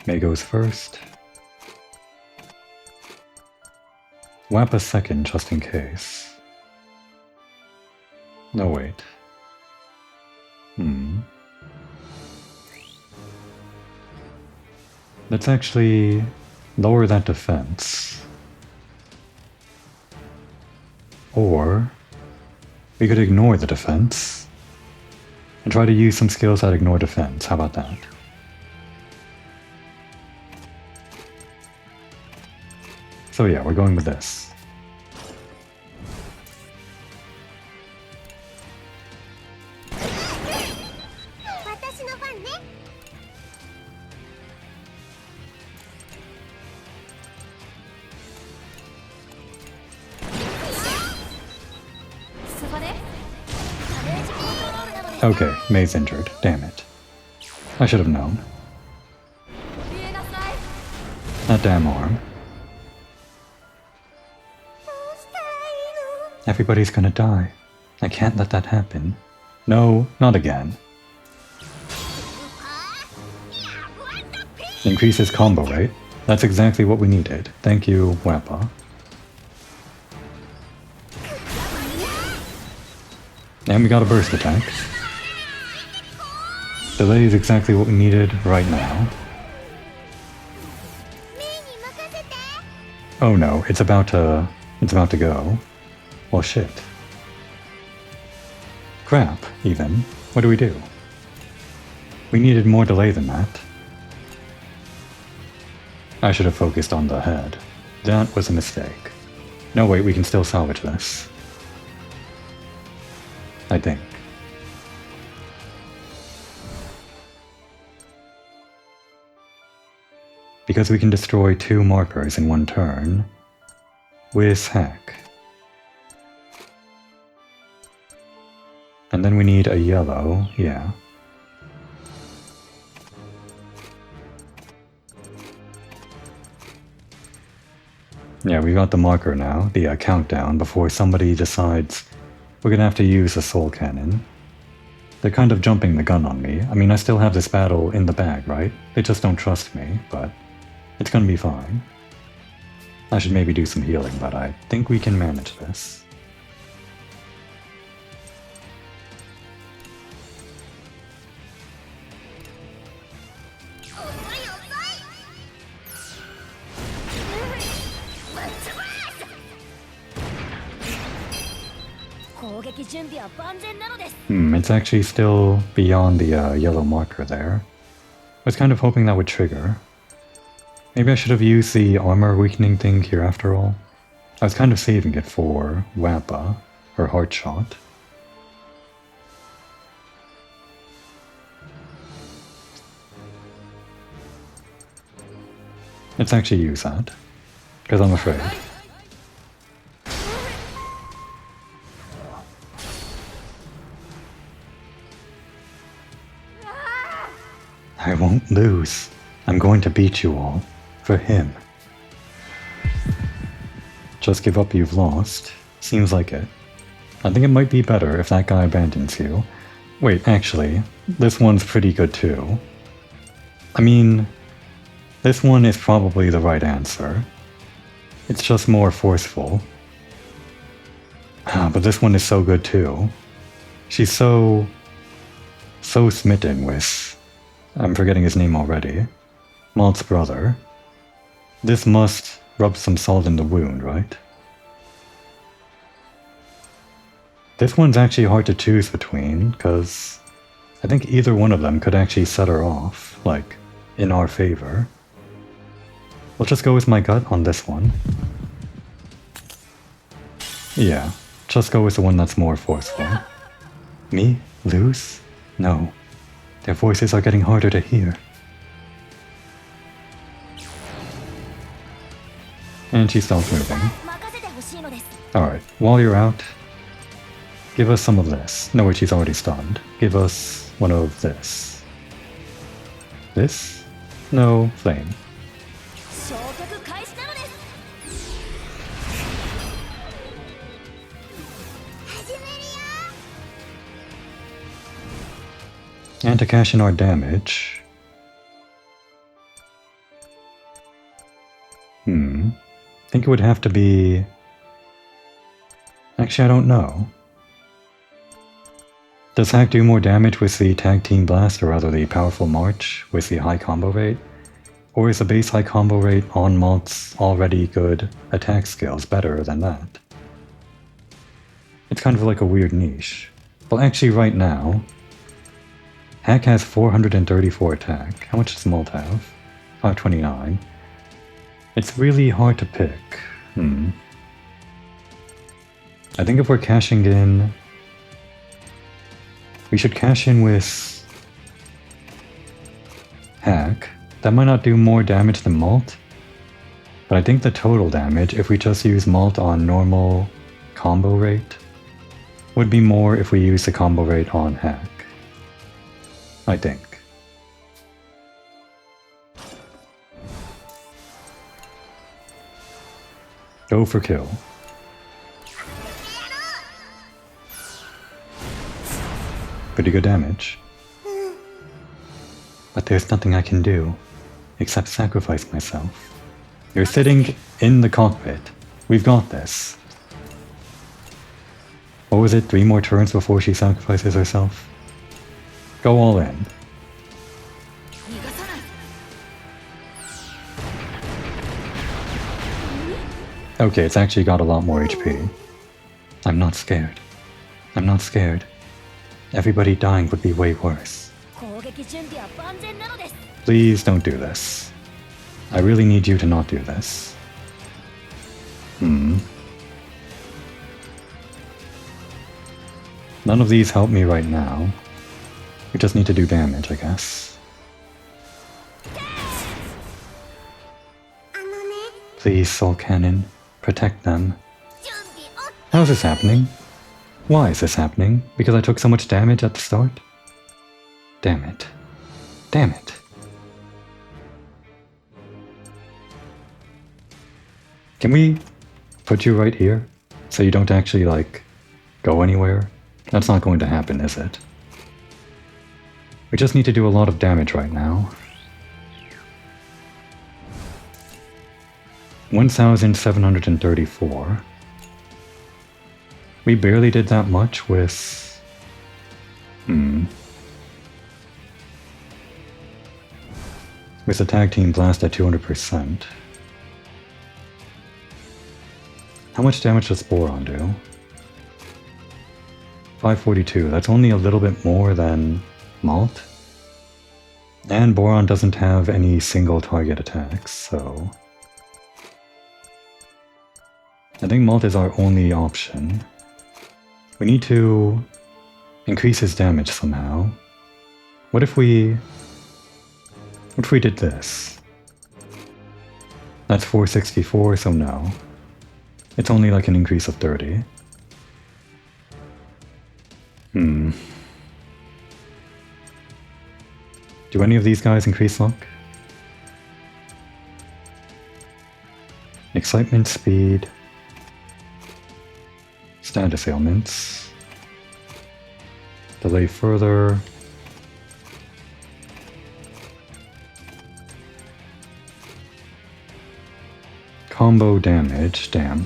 May goes first. Wappa second, just in case. No, wait. Let's actually lower that defense. Or we could ignore the defense and try to use some skills that ignore defense. How about that? So yeah, we're going with this. Okay, May's injured. Damn it. I should have known. That damn arm. Everybody's gonna die. I can't let that happen. No, not again. Increases combo rate. That's exactly what we needed. Thank you, Wappa. And we got a burst attack. Delay is exactly what we needed right now. Oh no, it's about to go. Well, shit. Crap, even. What do we do? We needed more delay than that. I should have focused on the head. That was a mistake. No, wait, we can still salvage this. I think. Because we can destroy 2 markers in 1 turn with hack. And then we need a yellow, yeah. Yeah, we got the marker now, the countdown, before somebody decides we're gonna have to use a soul cannon. They're kind of jumping the gun on me. I mean, I still have this battle in the bag, right? They just don't trust me, but it's gonna be fine. I should maybe do some healing, but I think we can manage this. It's actually still beyond the yellow marker there. I was kind of hoping that would trigger. Maybe I should have used the armor weakening thing here after all. I was kind of saving it for Wappa, or Heart Shot. Let's actually use that, because I'm afraid. I won't lose. I'm going to beat you all. For him. Just give up, you've lost. Seems like it. I think it might be better if that guy abandons you. Wait, actually, this one's pretty good too. I mean, this one is probably the right answer. It's just more forceful. But this one is so good too. She's so smitten with... I'm forgetting his name already. Malt's brother. This must rub some salt in the wound, right? This one's actually hard to choose between, because I think either one of them could actually set her off, like, in our favor. We'll just go with my gut on this one. Yeah, just go with the one that's more forceful. Me? Lose? No. Their voices are getting harder to hear. And she stops moving. Alright, while you're out, give us some of this. No, wait, she's already stunned. Give us one of this. This? No, flame. And to cash in our damage... I think it would have to be... Actually, I don't know. Does Hack do more damage with the Tag Team Blast, or rather the Powerful March, with the high combo rate? Or is the base high combo rate on Malt's already good attack skills better than that? It's kind of like a weird niche. Well, actually right now... Hack has 434 attack. How much does Malt have? 529. It's really hard to pick. I think if we're cashing in... We should cash in with... Hack. That might not do more damage than Malt. But I think the total damage, if we just use Malt on normal combo rate, would be more if we use the combo rate on Hack. I think. Go for kill. Pretty good damage. But there's nothing I can do, except sacrifice myself. You're sitting in the cockpit. We've got this. What was it, 3 more turns before she sacrifices herself? Go all in. Okay, it's actually got a lot more HP. I'm not scared. I'm not scared. Everybody dying would be way worse. 撃準備は万全なのです。 Please don't do this. I really need you to not do this. None of these help me right now. We just need to do damage, I guess. Please, Soul Cannon, protect them. How is this happening? Why is this happening? Because I took so much damage at the start? Damn it. Damn it. Can we put you right here? So you don't actually, like, go anywhere? That's not going to happen, is it? We just need to do a lot of damage right now. 1,734. We barely did that much with... with the tag team blast at 200%. How much damage does Boron do? 542. That's only a little bit more than Malt. And Boron doesn't have any single target attacks, so... I think Malt is our only option. We need to increase his damage somehow. What if we did this? That's 464, so no. It's only like an increase of 30. Do any of these guys increase luck? Excitement, speed, status ailments, delay further, combo damage, damn.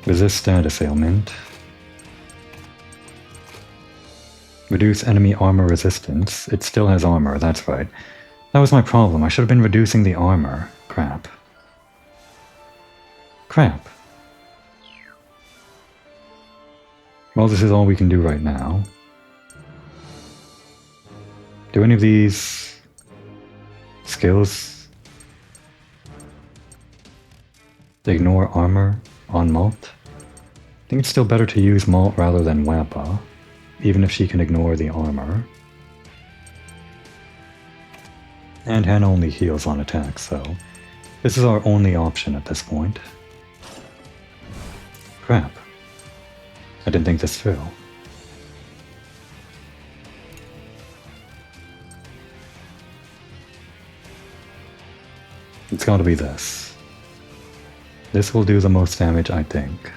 Resist status ailment. Reduce enemy armor resistance. It still has armor, that's right. That was my problem. I should have been reducing the armor. Crap. Crap. Well, this is all we can do right now. Do any of these skills ignore armor on Malt? I think it's still better to use Malt rather than Wappa, even if she can ignore the armor. And Hannah only heals on attack, so this is our only option at this point. Crap. I didn't think this through. It's gotta be this. This will do the most damage, I think.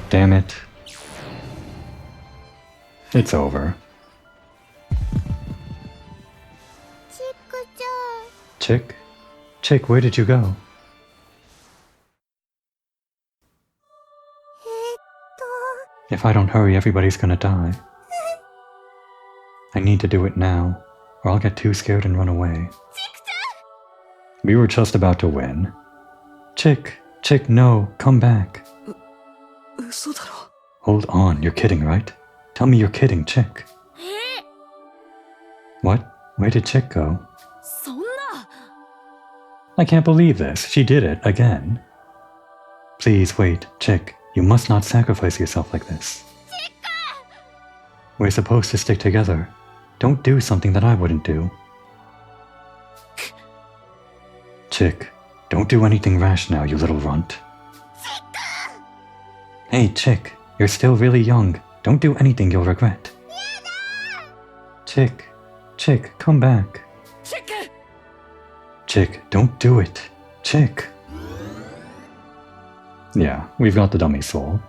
Damn it. It's over. Chick? Chick, where did you go? If I don't hurry, everybody's gonna die. I need to do it now, or I'll get too scared and run away. We were just about to win. Chick! Chick, no! Come back! Hold on, you're kidding, right? Tell me you're kidding, Chick. What? Where did Chick go? I can't believe this. She did it, again. Please wait, Chick. You must not sacrifice yourself like this. We're supposed to stick together. Don't do something that I wouldn't do. Chick, don't do anything rash now, you little runt. Hey, Chick, you're still really young. Don't do anything you'll regret. Chick, Chick, come back. Chick, don't do it. Chick. Yeah, we've got the dummy soul.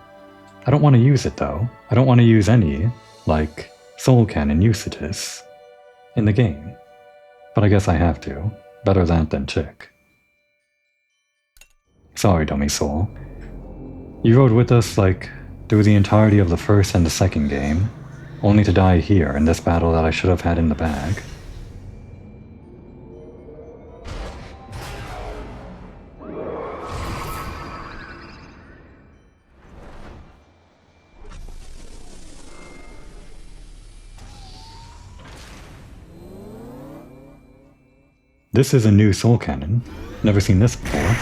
I don't want to use it though. I don't want to use any, like, soul cannon usages in the game. But I guess I have to. Better that than Chick. Sorry, dummy soul. You rode with us, like, through the entirety of the first and the second game, only to die here in this battle that I should have had in the bag. This is a new soul cannon. Never seen this before.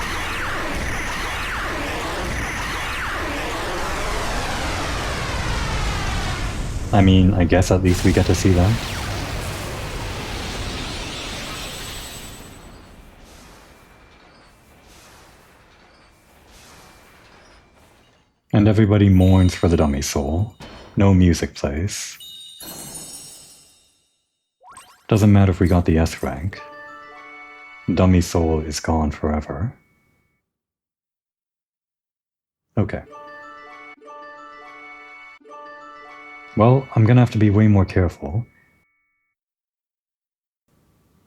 I mean, I guess at least we get to see that. And everybody mourns for the dummy soul. No music plays. Doesn't matter if we got the S rank. Dummy soul is gone forever. Okay. Well, I'm gonna have to be way more careful.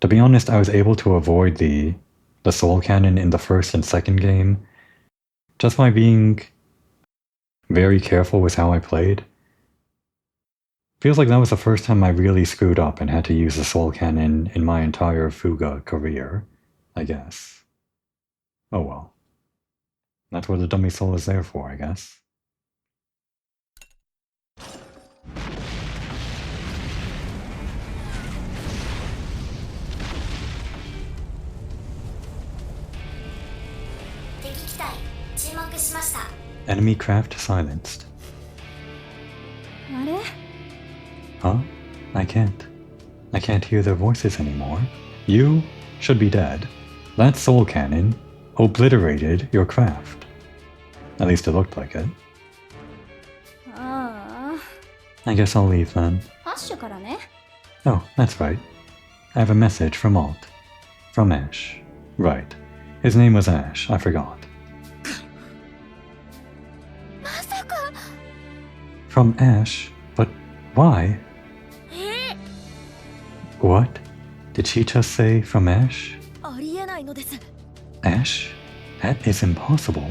To be honest, I was able to avoid the soul cannon in the first and second game just by being very careful with how I played. Feels like that was the first time I really screwed up and had to use the soul cannon in my entire Fuga career, I guess. Oh well. That's what the dummy soul is there for, I guess. Enemy craft silenced. あれ Huh? I can't hear their voices anymore. You should be dead. That soul cannon obliterated your craft. At least it looked like it. ああ I guess I'll leave then. ハッシュからね Oh, that's right. I have a message from Alt. From Ash. Right. His name was Ash, I forgot. まさか From Ash? But why? What? Did she just say from Ash? ありえないのです。 Ash? That is impossible.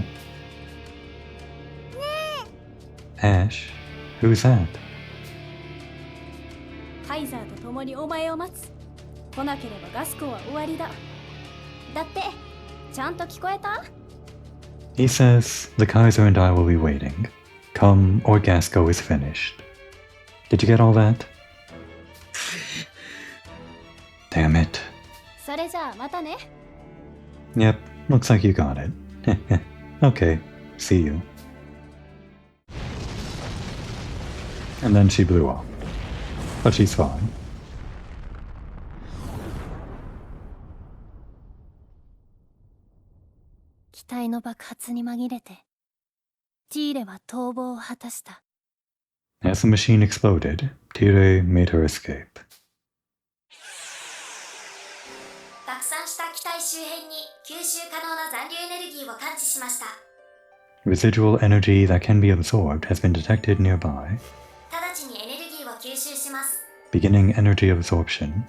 Ash? Who's that? カイザーと共にお前を待つ来なければガスコは終わりだだってちゃんと聞こえた He says, the Kaiser and I will be waiting. Come or Gasco is finished. Did you get all that? Damn it. それじゃあまたね Yep, looks like you got it. Okay, see you. And then she blew up. But she's fine. 機体の爆発に紛れてティーレは逃亡を果たした。 As the machine exploded, Tire made her escape. 爆散した機体周辺に吸収可能な残留エネルギーを感知しました。 Residual energy that can be absorbed has been detected nearby. 直ちにエネルギーを吸収します。 Beginning energy absorption.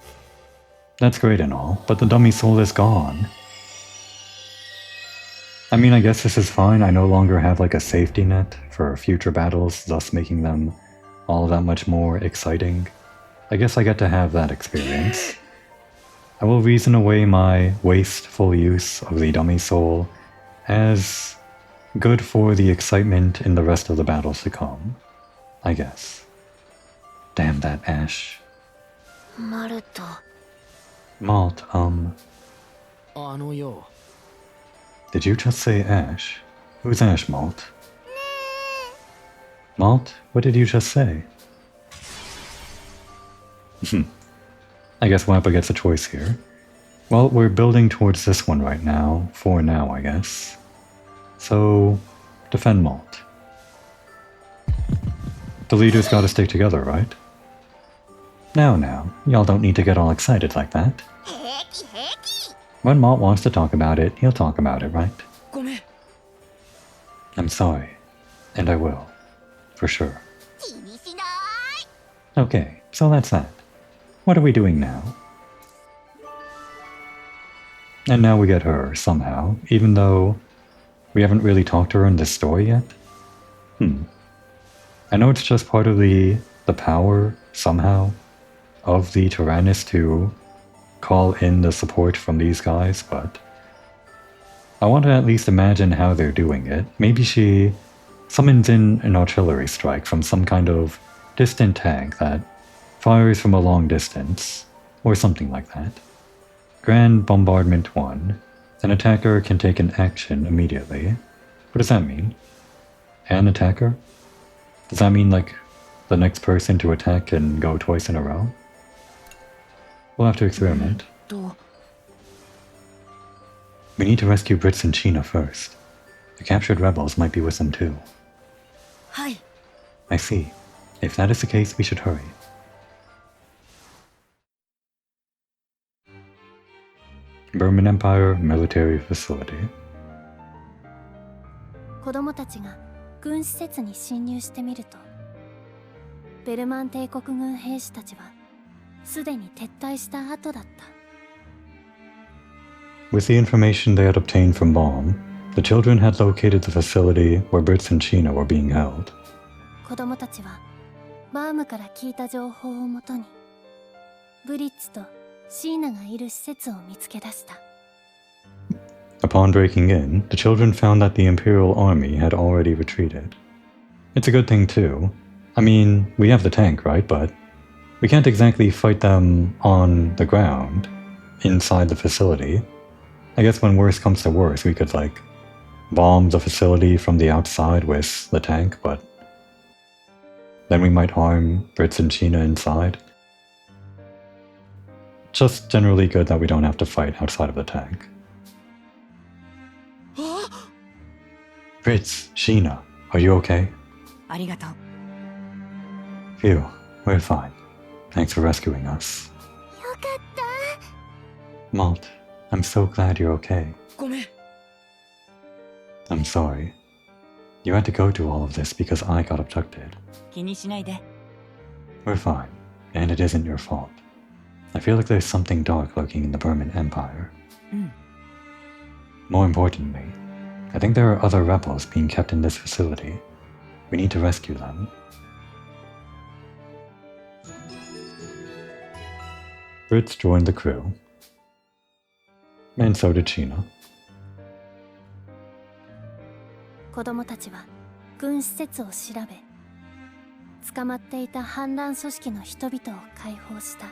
That's great and all, but the dummy soul is gone. I mean, I guess this is fine. I no longer have like a safety net for future battles, thus making them all that much more exciting. I guess I get to have that experience. I will reason away my wasteful use of the dummy soul as good for the excitement in the rest of the battles to come. I guess. Damn that Ash. マルト。 Malt, あのよ did you just say Ash? Who's Ash, Malt? Malt, what did you just say? I guess Wappa gets a choice here. Well, we're building towards this one right now, for now, I guess. So, defend Malt. The leaders gotta stick together, right? Now, y'all don't need to get all excited like that. When Malt wants to talk about it, he'll talk about it, right? ごめん I'm sorry. And I will. For sure. Okay, so that's that. What are we doing now? And now we get her, somehow, even though we haven't really talked to her in this story yet. I know it's just part of the power, somehow, of the Tyrannus to call in the support from these guys, but I want to at least imagine how they're doing it. Maybe she summons in an artillery strike from some kind of distant tank that fires from a long distance, or something like that. Grand Bombardment 1. An attacker can take an action immediately. What does that mean? An attacker? Does that mean like the next person to attack can go twice in a row? We'll have to experiment. We need to rescue Brits and China first. The captured rebels might be with them too. Hi. I see. If that is the case, we should hurry. Burman Empire Military Facility. 子供たちが軍施設に侵入してみると、ベルマン帝国軍兵士たちはすでに撤退した後だった。With the information they had obtained from Baum, the children had located the facility where Brits and China were being held. 子供たちはバームから聞いた情報をもとに、ブリッツとシーナがいる施設を見つけ出した。Upon breaking in, the children found that the Imperial Army had already retreated. It's a good thing too. I mean, we have the tank, right? But we can't exactly fight them on the ground, inside the facility. I guess when worse comes to worse, we could, like, bomb the facility from the outside with the tank, but then we might harm Brits and China inside. Just generally good that we don't have to fight outside of the tank. Brits, China, are you okay? ありがとう。 Phew, we're fine. Thanks for rescuing us. よかった。 Malt, I'm so glad you're okay. ごめん。 I'm sorry. You had to go through all of this because I got abducted. 気にしないで。 We're fine, and it isn't your fault. I feel like there's something dark lurking in the Burman Empire. More importantly, I think there are other rebels being kept in this facility. We need to rescue them. Brits joined the crew. And so did China. 子供たちは軍施設を調べ、捕まっていた反乱組織の人々を解放した。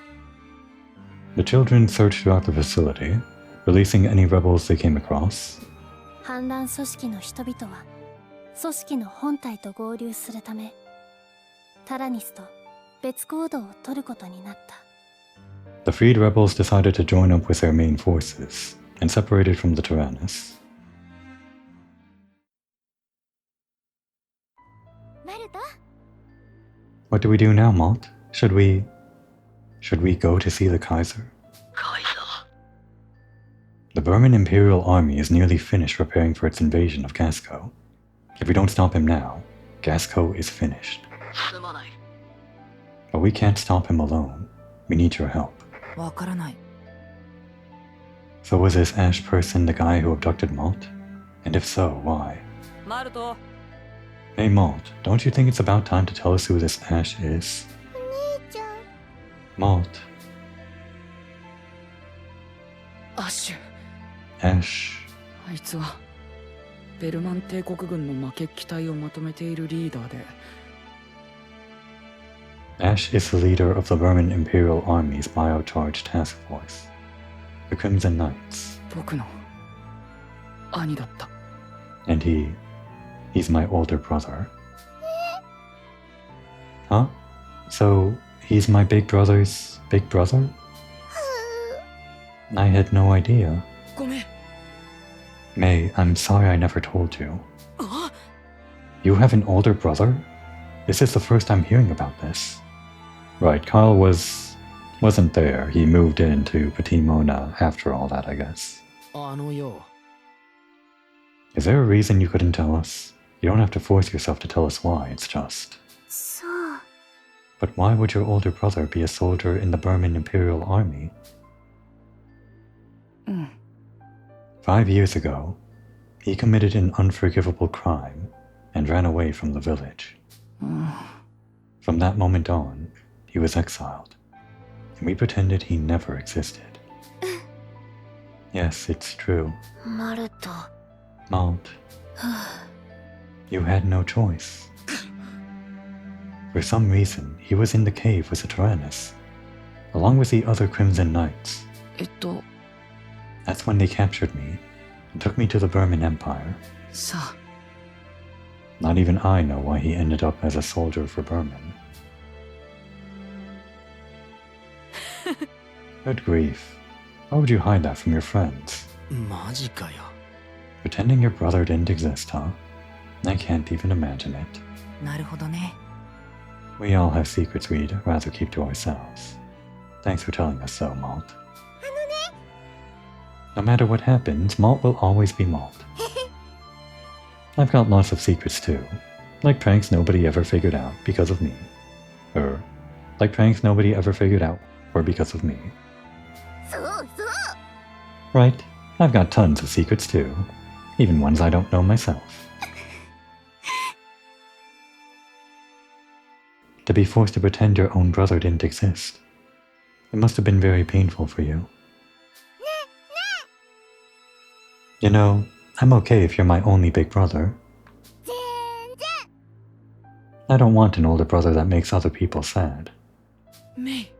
The children searched throughout the facility, releasing any rebels they came across. 反乱組織の人々は組織の本体と合流するため、タラニスと別行動を取ることになった。The freed rebels decided to join up with their main forces and separated from the Tyrannus. マルト、 What do we do now, Malt? Should we go to see the Kaiser? The Burman Imperial Army is nearly finished preparing for its invasion of Gasco. If we don't stop him now, Gasco is finished. すまない。 But we can't stop him alone. We need your help. わからない。 So was this Ash person the guy who abducted Malt? And if so, why? マルト。 Hey Malt, don't you think it's about time to tell us who this Ash is? 兄ちゃん。 Malt, アッシュ。 Ash. あいつはベルマン帝国軍の魔血機隊をまとめているリーダーで。 Ash is the leader of the Burman Imperial Army's biocharge task force, the Crimson Knights. 僕の兄だった。 And he's my older brother. Huh? So he's my big brother's big brother? I had no idea. ごめん。 May, I'm sorry I never told you. あ、 You have an older brother? This is the first I'm hearing about this. Right, Kyle wasn't there. He moved into Petit Mona after all that, I guess. あのよ。 Is there a reason you couldn't tell us? You don't have to force yourself to tell us why, it's just. そう。 But why would your older brother be a soldier in the Burman Imperial Army? うん。 5 years ago, he committed an unforgivable crime and ran away from the village. From that moment on, he was exiled, and we pretended he never existed. Yes, it's true. マルト。 Malt, you had no choice. For some reason, he was in the cave with the Tyrannus, along with the other Crimson Knights. That's when they captured me and took me to the Burman Empire. さあ Not even I know why he ended up as a soldier for Burman. Good grief. Why would you hide that from your friends? マジかよ。 Pretending your brother didn't exist, huh? I can't even imagine it. なるほどね We all have secrets we'd rather keep to ourselves. Thanks for telling us so, Malt. No matter what happens, Malt will always be Malt. I've got lots of secrets too. Like pranks nobody ever figured out because of me. Like pranks nobody ever figured out were because of me. そうそう。 Right, I've got tons of secrets too. Even ones I don't know myself. To be forced to pretend your own brother didn't exist. It must have been very painful for you. You know, I'm okay if you're my only big brother. 全然。 I don't want an older brother that makes other people sad. メイ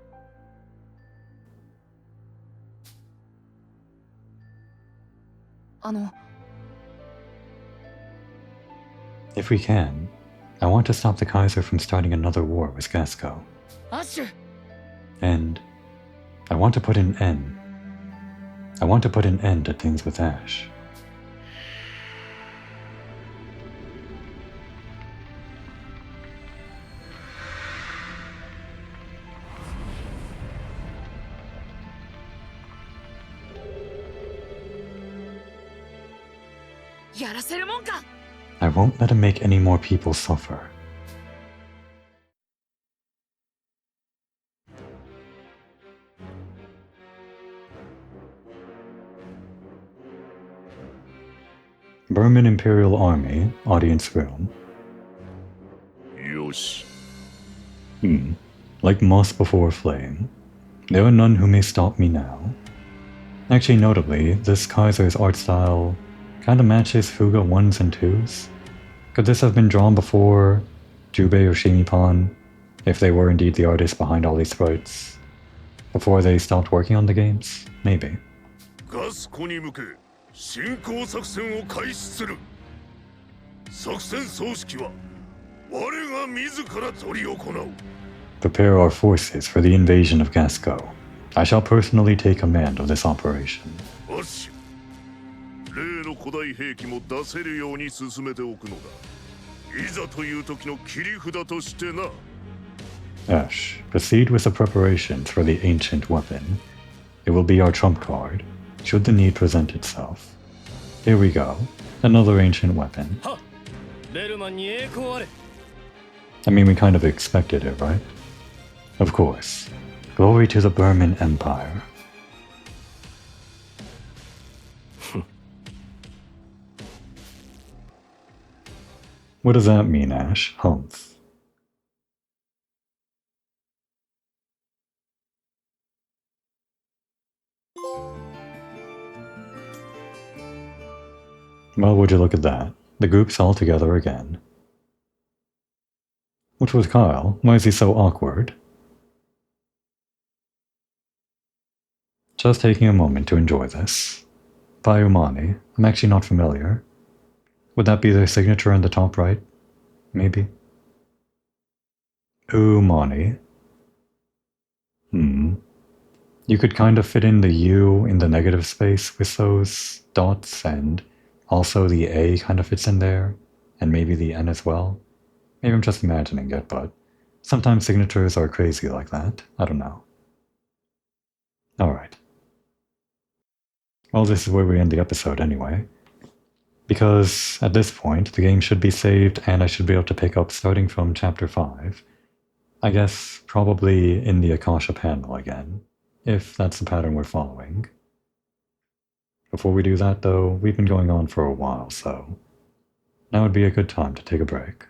If we can, I want to stop the Kaiser from starting another war with Gasco. アッシュ And I want to put an end. I want to put an end to things with Ash. I won't let him make any more people suffer. Burman Imperial Army, audience room. よし。 Like moss before flame. There are none who may stop me now. Actually, notably, this Kaiser's art style kinda matches Fuga 1s and 2s. Could this have been drawn before Jubei or Shimipan, if they were indeed the artists behind all these sprites? Before they stopped working on the games? Maybe. ガスコに向け進行作戦を開始する。作戦総指揮は我が自ら執り行う。 Prepare our forces for the invasion of Gasco. I shall personally take command of this operation. アッシュ。例の古代兵器も出せるように進めておくのだ。いざという時の切り札としてな。 Ash, proceed with the preparations for the ancient weapon. It will be our trump card, should the need present itself. Here we go, another ancient weapon. I mean, we kind of expected it, right? Of course. Glory to the Burman Empire. What does that mean, Ash? Humph. Well, would you look at that? The group's all together again. What's with Kyle? Why is he so awkward? Just taking a moment to enjoy this. Bayumani. I'm actually not familiar. Would that be their signature in the top right? Maybe. Umani. You could kind of fit in the U in the negative space with those dots, and also the A kind of fits in there, and maybe the N as well. Maybe I'm just imagining it, but sometimes signatures are crazy like that. I don't know. Alright. Well, this is where we end the episode anyway. Because at this point, the game should be saved and I should be able to pick up starting from Chapter 5. I guess probably in the Akasha panel again, if that's the pattern we're following. Before we do that though, we've been going on for a while, so now would be a good time to take a break.